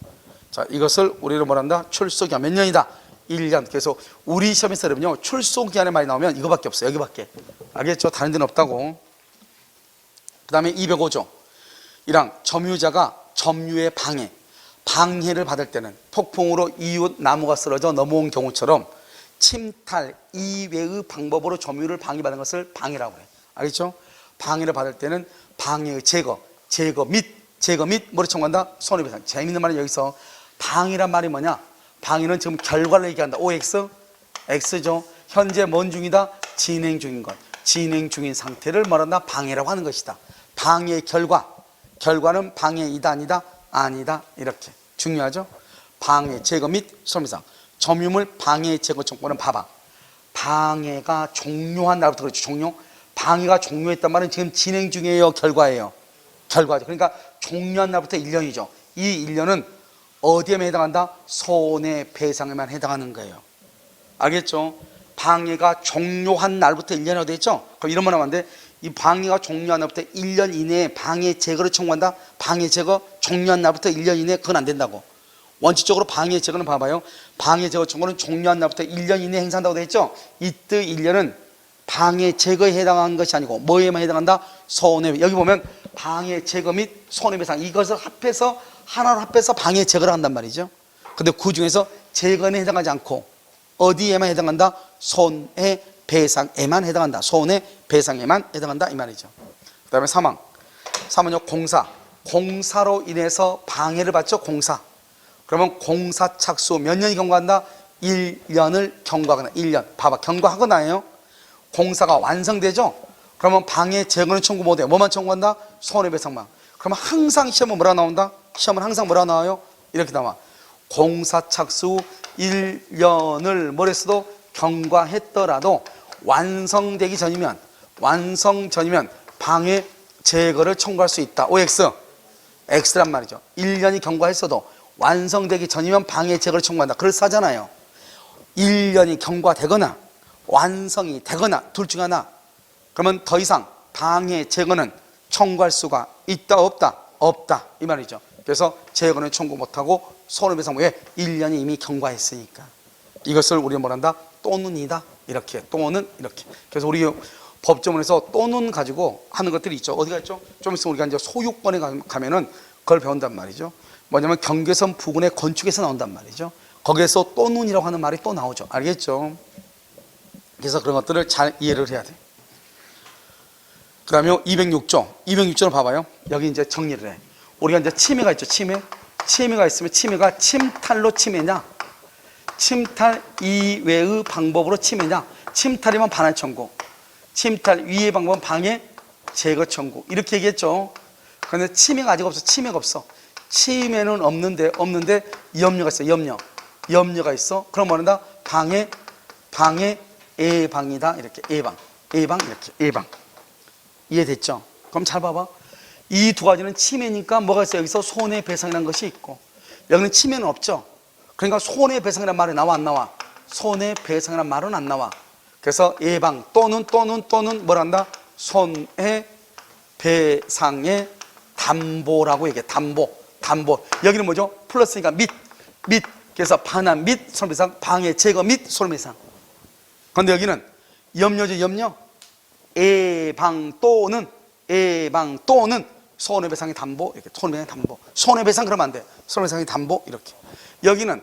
Speaker 1: 자, 이것을 우리로 말한다. 출소기간 몇 년이다? 1년. 그래서 우리 시험에서 여러분요, 출소기간에 많이 나오면 이거밖에 없어요. 여기밖에. 알겠죠? 다른 데는 없다고. 그 다음에 205조 1항 점유자가 점유의 방해를 받을 때는 폭풍으로 이웃 나무가 쓰러져 넘어온 경우처럼 침탈 이외의 방법으로 점유를 방해받은 것을 방해라고 해요. 알겠죠? 방해를 받을 때는 방해의 제거 및 뭐를 청구한다? 손해배상. 재밌는 말은 여기서 방해란 말이 뭐냐? 방해는 지금 결과를 얘기한다. OX, X죠. 현재 뭔 중이다? 진행 중인 것. 진행 중인 상태를 말한다? 방해라고 하는 것이다. 방해의 결과는 방해이다 아니다? 아니다. 이렇게 중요하죠. 방해, 제거 및 손해배상. 점유물 방해, 제거 청구는 봐봐. 방해가 종료한 날부터 그렇죠. 종료. 방해가 종료했단 말은 지금 진행 중이에요, 결과예요? 결과죠. 그러니까 종료한 날부터 1년이죠. 이 1년은 어디에만 해당한다? 손해배상에만 해당하는 거예요. 알겠죠? 방해가 종료한 날부터 1년이 어디 있죠? 그럼 이런 말 하면 안 돼. 이 방해가 종료한 날부터 1년 이내에 방해 제거를 청구한다? 방해 제거 종료한 날부터 1년 이내에 그건 안 된다고. 원칙적으로 방해 제거는 봐봐요. 방해 제거 청구는 종료한 날부터 1년 이내에 행사한다고 되어 있죠? 이때 1년은 방해 제거에 해당하는 것이 아니고 뭐에만 해당한다? 손해. 여기 보면 방해 제거 및 손해배상 이것을 합해서 하나로 합해서 방해 제거를 한단 말이죠. 근데 그 중에서 제거는 해당하지 않고 어디에만 해당한다? 손해배상에만 해당한다. 손해배상에만 해당한다 이 말이죠. 그 다음에 3항은요 공사로 인해서 방해를 받죠. 공사. 그러면 공사 착수 몇 년이 경과한다? 1년을 경과하거나. 1년. 봐봐, 경과하거나예요. 공사가 완성되죠. 그러면 방해 제거는 청구 못해요. 뭐만 청구한다? 손해배상만. 그러면 항상 시험은 뭐라 나온다? 시험은 항상 뭐라 나와요? 이렇게 나와. 공사 착수 1년을 뭘 했어도 경과했더라도 완성되기 전이면 방해 제거를 청구할 수 있다. OX. X란 말이죠. 1년이 경과했어도 완성되기 전이면 방해 제거를 청구한다. 그래서 하잖아요. 1년이 경과되거나 완성이 되거나 둘 중 하나, 그러면 더 이상 방해 제거는 청구할 수가 있다 없다? 없다 이 말이죠. 그래서 제거는 청구 못하고 손해배상. 왜? 1년이 이미 경과했으니까. 이것을 우리가 뭐란다? 또는이다. 이렇게, 또는 이렇게. 그래서 우리 법조문에서 또는 가지고 하는 것들이 있죠. 어디가 있죠? 좀 있으면 우리가 이제 소유권에 가면은 그걸 배운단 말이죠. 뭐냐면 경계선 부근의 건축에서 나온단 말이죠. 거기에서 또는이라고 하는 말이 또 나오죠. 알겠죠? 그래서 그런 것들을 잘 이해를 해야 돼. 그 다음에 206조. 206조를 봐봐요. 여기 이제 정리를 해. 우리가 이제 침해가 있죠. 침해가 있으면 침해가 침탈로 침해냐, 침탈 이외의 방법으로 침해냐. 침탈이면 반환 청구, 침탈 위의 방법은 방해 제거 청구, 이렇게 얘기했죠. 그런데 침해가 아직 없어. 침해가 없어. 침해는 없는데 염려가 있어. 염려가 있어. 그럼 뭐란다? 방해 예방이다. 이렇게 예방 이렇게 예방. 이해됐죠? 그럼 잘 봐봐. 이 두 가지는 침해니까 뭐가 있어? 여기서 손해배상이라는 것이 있고, 여기는 침해는 없죠. 그러니까 손해배상이라는 말이 나와 안 나와? 손해배상이라는 말은 안 나와. 그래서 예방 또는 뭐란다? 손해배상의 담보라고 얘기해. 담보. 여기는 뭐죠? 플러스니까 및. 그래서 반환 및 손해배상, 방해 제거 및 손해배상. 그런데 여기는 염려죠. 염려. 예방 또는 손해배상의 담보. 이렇게 손해배상의 담보. 손해배상 그러면 안 돼. 손해배상의 담보 이렇게. 여기는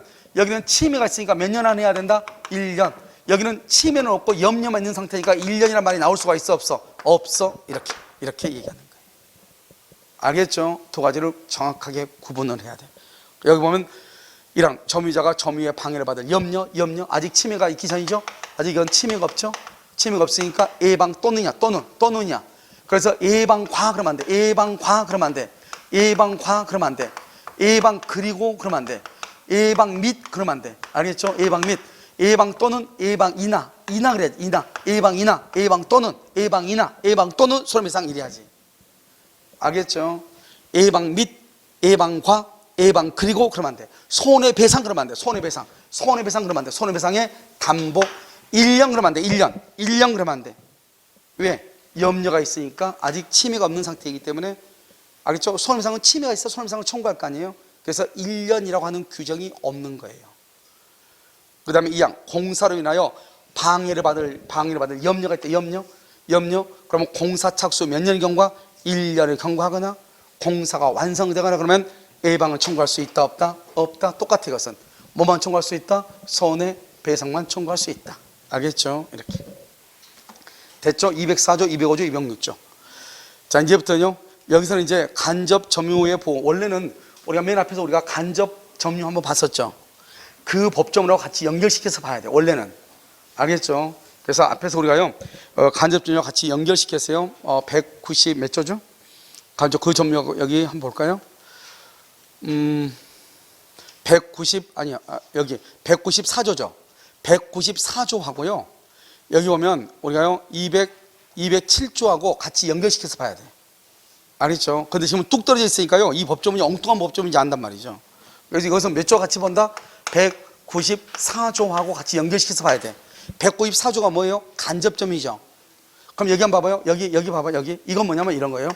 Speaker 1: 침해가 있으니까 몇 년 안에 해야 된다? 1년. 여기는 침해는 없고 염려만 있는 상태니까 1년이라는 말이 나올 수가 있어 없어? 없어. 이렇게 얘기하는 거예요. 알겠죠? 두 가지를 정확하게 구분을 해야 돼. 여기 보면 1항 점유자가 점유의 방해를 받을 염려. 아직 침해가 있기 전이죠? 아직 이건 침해가 없죠? 침해가 없으니까 예방 또는이냐. 그래서 예방과 그러면 안 돼. 예방과 그러면 안 돼. 예방 그리고 그러면 안 돼. 예방 및 그러면 안 돼. 알겠죠? 예방 및. 예방 또는 예방이나 그래야지. 예방 또는 손해배상 이래야지. 알겠죠? 예방 및 예방과 예방 그리고 그러면 안 돼. 손해배상 그러면 안 돼. 손해배상 그러면 안 돼. 손해배상의 담보 1년 그러면 안 돼. 1년 그러면 안 돼. 왜? 염려가 있으니까 아직 침해가 없는 상태이기 때문에. 알겠죠? 손해배상은 침해가 있어 손해배상을 청구할 거 아니에요. 그래서 1년이라고 하는 규정이 없는 거예요. 그 다음에 2항 공사로 인하여 방해를 받을 염려가 있다. 염려. 그러면 공사 착수 몇 년의 경과? 1년을 경과하거나 공사가 완성되거나 그러면 예방을 청구할 수 있다 없다? 없다. 똑같아. 이것은 뭐만 청구할 수 있다? 손해배상만 청구할 수 있다. 알겠죠? 이렇게 됐죠? 204조, 205조, 206조. 자, 이제부터는요, 여기서는 이제 간접 점유의 보호. 원래는 우리가 맨 앞에서 우리가 간접 점유 한번 봤었죠. 그 법조문하고 같이 연결시켜서 봐야 돼. 원래는. 알겠죠? 그래서 앞에서 우리가요, 간접 점유와 같이 연결시켰어요. 190 몇 조죠? 간접 그 점유 여기 한번 볼까요? 190 194조죠. 194조 하고요. 여기 보면 우리가요 207조하고 같이 연결시켜서 봐야 돼. 알겠죠? 근데 지금 뚝 떨어져 있으니까요 이 법조문이 엉뚱한 법조문인지 안단 말이죠. 그래서 이것은 몇 조 같이 본다? 194조하고 같이 연결시켜서 봐야 돼. 194조가 뭐예요? 간접점이죠. 그럼 여기 한번 봐봐요. 여기 봐봐. 여기 이건 뭐냐면 이런 거예요.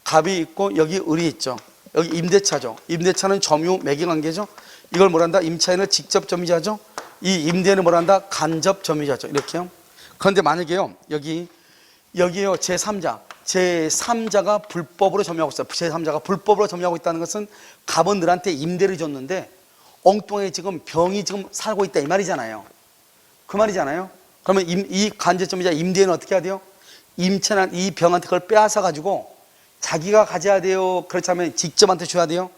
Speaker 1: 갑이 있고 여기 을이 있죠. 여기 임대차죠. 임대차는 점유 매개관계죠. 이걸 뭐란다? 임차인을 직접 점유자죠. 이 임대인은 뭐란다? 간접 점유자죠. 이렇게요. 그런데 만약에요 여기요 제3자가 불법으로 점유하고 있어요. 제3자가 불법으로 점유하고 있다는 것은 갑은 늘한테 임대를 줬는데 엉뚱하게 지금 병이 지금 살고 있다 이 말이잖아요. 그 말이잖아요. 그러면 이 간접 점유자 임대인은 어떻게 해야 돼요? 임차인 이 병한테 그걸 빼앗아 가지고 자기가 가져야 돼요? 그렇다면 직접한테 줘야 돼요?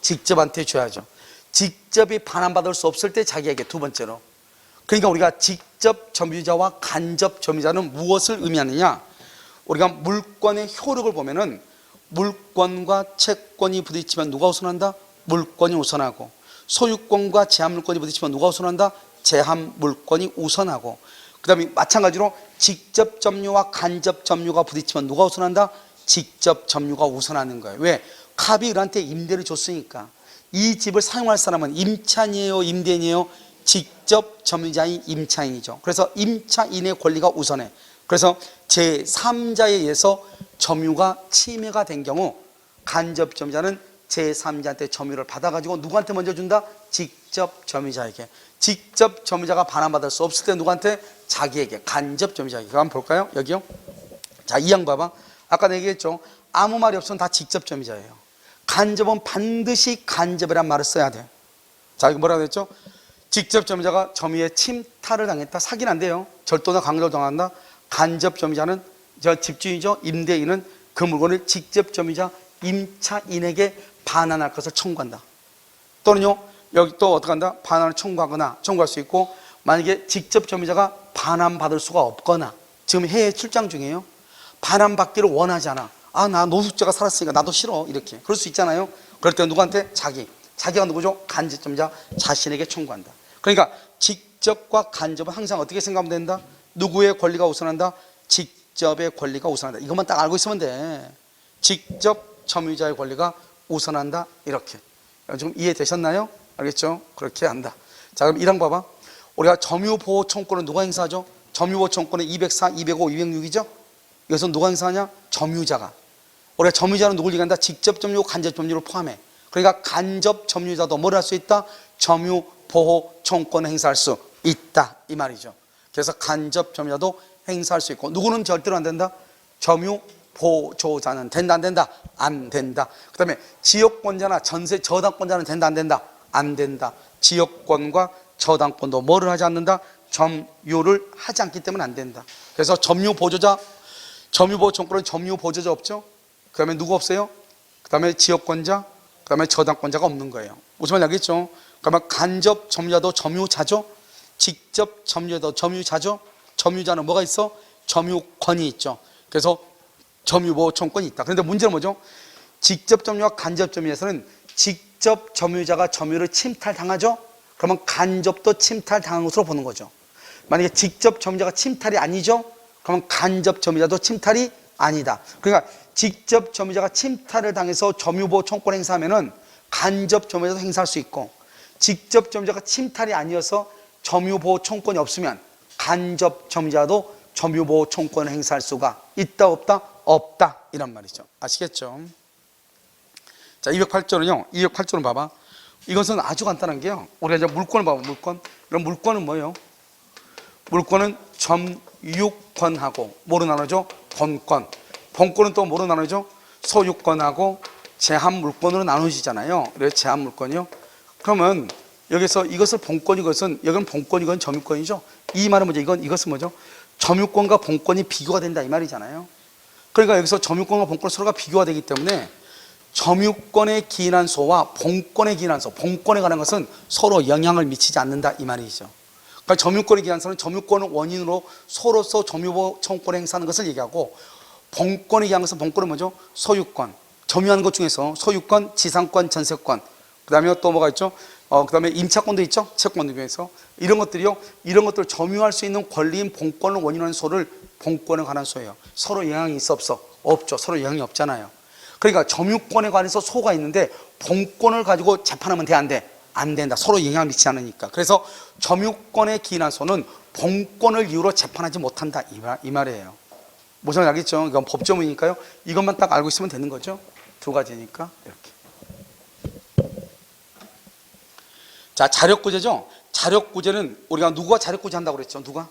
Speaker 1: 직접한테 줘야죠. 직접이 반환받을 수 없을 때 자기에게. 두 번째로, 그러니까 우리가 직접 점유자와 간접 점유자는 무엇을 의미하느냐? 우리가 물권의 효력을 보면은 물권과 채권이 부딪히면 누가 우선한다? 물권이 우선하고, 소유권과 제한물권이 부딪히면 누가 우선한다? 제한물권이 우선하고, 그 다음에 마찬가지로 직접 점유와 간접 점유가 부딪히면 누가 우선한다? 직접 점유가 우선하는 거예요. 왜? 갑이 을한테 임대를 줬으니까 이 집을 사용할 사람은 임차인이에요, 임대인이에요? 직접 점유자인 임차인이죠. 그래서 임차인의 권리가 우선해. 그래서 제3자에 의해서 점유가 침해가 된 경우 간접 점유자는 제3자한테 점유를 받아가지고 누구한테 먼저 준다? 직접 점유자에게. 직접 점유자가 반환받을 수 없을 때 누구한테? 자기에게. 간접 점유자에게. 한번 볼까요? 여기요. 자, 이 양 봐봐. 아까 내가 얘기했죠. 아무 말이 없으면 다 직접 점유자예요. 간접은 반드시 간접이란 말을 써야 돼. 자, 이거 뭐라고 했죠? 직접 점유자가 점유의 침탈을 당했다. 사기는 안 돼요. 절도나 강도를 당한다. 간접 점유자는 저 집주인이죠. 임대인은 그 물건을 직접 점유자 임차인에게 반환할 것을 청구한다. 또는요, 여기 또 어떻게 한다? 반환을 청구할 수 있고, 만약에 직접 점유자가 반환받을 수가 없거나, 지금 해외 출장 중이에요. 반환받기를 원하지 않아. 아, 나 노숙자가 살았으니까 나도 싫어. 이렇게. 그럴 수 있잖아요. 그럴 때 누구한테? 자기가 누구죠? 간접 점유자 자신에게 청구한다. 그러니까 직접과 간접은 항상 어떻게 생각하면 된다? 누구의 권리가 우선한다? 직접의 권리가 우선한다. 이것만 딱 알고 있으면 돼. 직접 점유자의 권리가 우선한다. 이렇게. 지금 이해되셨나요? 알겠죠? 그렇게 한다. 자, 그럼 1항 봐봐. 우리가 점유보호 청구권은 누가 행사하죠? 점유보호 청구권은 204, 205, 206이죠? 이것은 누가 행사하냐? 점유자가. 우리가 점유자는 누굴 얘기한다? 직접 점유, 간접 점유를 포함해. 그러니까 간접 점유자도 뭘 할 수 있다? 점유보호 청구권을 행사할 수 있다. 이 말이죠. 그래서 간접 점유자도 행사할 수 있고, 누구는 절대로 안 된다? 점유보조자는 된다, 안 된다? 안 된다. 그 다음에 지역권자나 전세 저당권자는 된다, 안 된다? 안 된다. 지역권과 저당권도 뭐를 하지 않는다? 점유를 하지 않기 때문에 안 된다. 그래서 점유보조자, 점유보호 청구권은 점유보조자 없죠? 그 다음에 누구 없어요? 그 다음에 지역권자, 그 다음에 저당권자가 없는 거예요. 무슨 말인지 알겠죠? 그러면 간접 점유자도 점유자죠? 직접 점유자도 점유자죠? 점유자는 뭐가 있어? 점유권이 있죠. 그래서 점유보호 청구권이 있다. 그런데 문제는 뭐죠? 직접 점유와 간접 점유에서는 직접 점유자가 점유를 침탈당하죠? 그러면 간접도 침탈당한 것으로 보는 거죠. 만약에 직접 점유자가 침탈이 아니죠? 그러면 간접 점유자도 침탈이 아니다. 그러니까 직접 점유자가 침탈을 당해서 점유보호 청구권 행사하면은 간접 점유자도 행사할 수 있고, 직접 점유자가 침탈이 아니어서 점유보호 청구권이 없으면 간접 점유자도 점유보호 청구권을 행사할 수가 있다, 없다? 없다. 이란 말이죠. 아시겠죠? 자, 208조는요. 208조는 봐봐. 이것은 아주 간단한 게요. 우리가 이제 물건을 봐봐. 물건. 그럼 물건은 뭐예요? 물건은 점유권하고 뭐로 나누죠? 본권. 본권은 또 뭐로 나누죠? 소유권하고 제한 물권으로 나누시잖아요. 그래서 제한 물권이요. 그러면 여기서 이것을 본권, 이것은 여기는 본권, 이건 점유권이죠. 이 말은 뭐죠? 이것은 뭐죠? 점유권과 본권이 비교가 된다 이 말이잖아요. 그러니까 여기서 점유권과 본권 서로가 비교가 되기 때문에 점유권에 기인한 소와 본권에 기인한 소, 본권에 관한 것은 서로 영향을 미치지 않는다 이 말이죠. 그러니까 점유권에 기인한 소는 점유권을 원인으로 소로서 점유보호 청구권을 행사하는 것을 얘기하고, 본권에 기인한 것은 본권은 뭐죠? 소유권, 점유하는 것 중에서 소유권, 지상권, 전세권, 그 다음에 또 뭐가 있죠? 그 다음에 임차권도 있죠? 채권 중에서 이런 것들이요, 이런 것들을 점유할 수 있는 권리인 본권을 원인으로 하는 소를 본권에 관한 소예요. 서로 영향이 있어 없어? 없죠. 서로 영향이 없잖아요. 그러니까 점유권에 관해서 소가 있는데 본권을 가지고 재판하면 돼, 안 돼? 안 된다. 서로 영향을 미치지 않으니까. 그래서 점유권에 기인한 소는 본권을 이유로 재판하지 못한다 이 말이에요. 무슨 말인지 알겠죠? 이건 법조문이니까요. 이것만 딱 알고 있으면 되는 거죠. 두 가지니까 이렇게. 자, 자력구제죠. 자력구제는 우리가 누가 자력구제 한다고 그랬죠? 누가?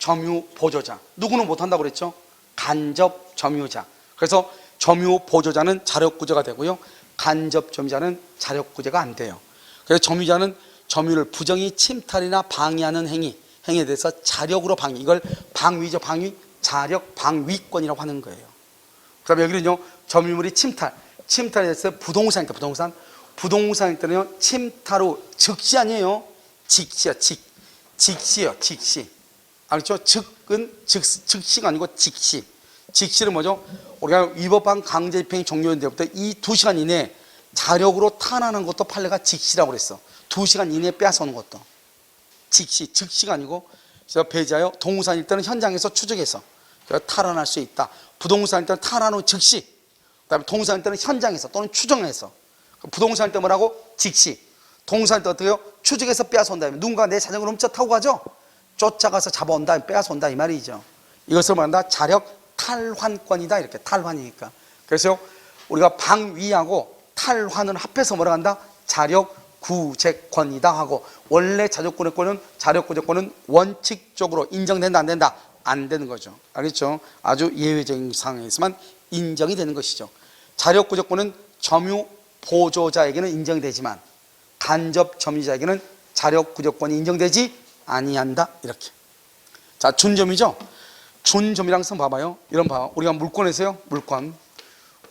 Speaker 1: 점유보조자. 누구는 못한다고 그랬죠? 간접 점유자. 그래서 점유보조자는 자력구제가 되고요, 간접 점유자는 자력구제가 안 돼요. 그래서 점유자는 점유를 부정히 침탈이나 방해하는 행위에 대해서 자력으로 방위, 이걸 방위죠. 방위, 자력 방위권이라고 하는 거예요. 그다음에 여기는요, 점유물이 침탈에 대해서 부동산일 때, 부동산일 때는요, 침탈 후 즉시 아니에요. 직시요. 직시요. 직시. 알겠죠? 즉은 즉시가 아니고 직시. 직시는 뭐죠? 우리가 위법한 강제 집행이 종료된 때부터 이 2시간 이내에 자력으로 탄환한 것도 판례가 직시라고 그랬어. 2시간 이내에 빼앗아오는 것도. 즉시가 아니고, 그래서 배제하여 동사일 때는 현장에서 추적해서 탈환할 수 있다. 부동산일 때는 탈환 후 즉시, 그다음에 동사일 때는 현장에서 또는 추정해서. 부동산일 때 뭐라고? 직시. 동사일 때 어떻게 해요? 추적해서 빼앗아온다. 누군가 내 자전거를 훔쳐 타고 가죠. 쫓아가서 잡아온다, 빼앗아온다 이 말이죠. 이것을 말한다 자력 탈환권이다. 이렇게 탈환이니까. 그래서 우리가 방위하고 탈환을 합해서 뭐라 한다? 자력 구제권이다 하고, 원래 자력 구제권은 원칙적으로 인정된다 안 된다? 안 되는 거죠. 알겠죠? 아주 예외적인 상황에서만 인정이 되는 것이죠. 자력 구제권은 점유 보조자에게는 인정이 되지만 간접 점유자에게는 자력 구제권이 인정되지 아니한다. 이렇게. 자, 준점유죠. 준점유랑 선 봐봐요. 이런 봐. 우리가 물권에서요.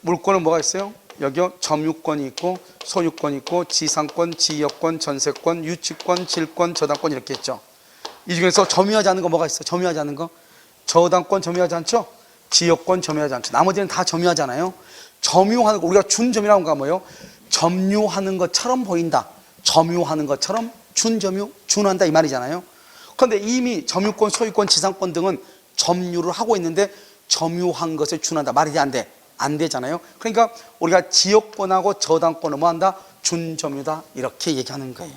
Speaker 1: 물권은 뭐가 있어요? 여기요. 점유권이 있고 소유권이 있고 지상권, 지역권, 전세권, 유치권, 질권, 저당권 이렇게 있죠. 이 중에서 점유하지 않는 거 뭐가 있어? 점유하지 않는 거? 저당권 점유하지 않죠? 지역권 점유하지 않죠. 나머지는 다 점유하잖아요. 점유하는 거, 우리가 준점유라는 거 뭐예요? 점유하는 것처럼 보인다. 점유하는 것처럼 준점유, 준한다 이 말이잖아요. 그런데 이미 점유권, 소유권, 지상권 등은 점유를 하고 있는데 점유한 것을 준한다. 말이 안 돼. 안 되잖아요. 그러니까 우리가 지역권하고 저당권을 뭐한다? 준점유다. 이렇게 얘기하는 거예요.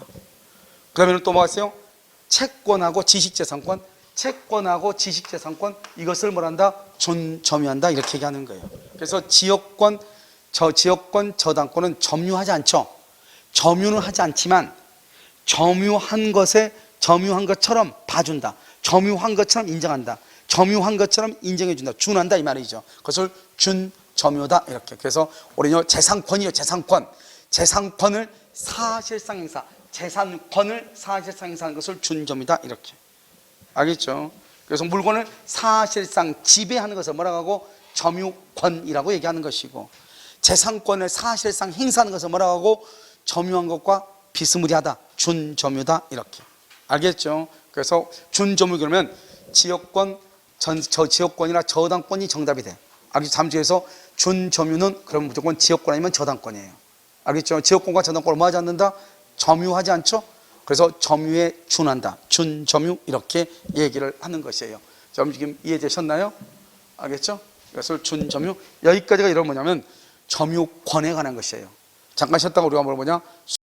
Speaker 1: 그러면 또 뭐가 있어요? 채권하고 지식재산권, 채권하고 지식재산권 이것을 뭐한다? 준점유한다. 이렇게 얘기하는 거예요. 그래서 지역권, 저당권은 점유하지 않죠. 점유는 하지 않지만 점유한 것처럼 봐준다. 점유한 것처럼 인정한다. 점유한 것처럼 인정해준다. 준한다 이 말이죠. 그것을 준점유다 이렇게. 그래서 우리는 재산권이요. 재산권을 사실상 행사, 재산권을 사실상 행사하는 것을 준점유다 이렇게. 알겠죠? 그래서 물건을 사실상 지배하는 것을 뭐라고 하고? 점유권이라고 얘기하는 것이고, 재산권을 사실상 행사하는 것을 뭐라고 하고? 점유한 것과 비스무리하다. 준점유다 이렇게. 알겠죠? 그래서 준점유 그러면 지역권, 지역권이나 저당권이 정답이 돼. 알겠죠? 잠시에서 준점유는 그럼 무조건 지역권 아니면 저당권이에요. 알겠죠? 지역권과 저당권을 뭐 하지 않는다? 점유하지 않죠? 그래서 점유에 준한다. 준점유 이렇게 얘기를 하는 것이에요. 지금 이해되셨나요? 알겠죠? 그래서 준점유, 여기까지가 이런 뭐냐면 점유권에 관한 것이에요. 잠깐 쉬었다가 우리가 뭘 보냐?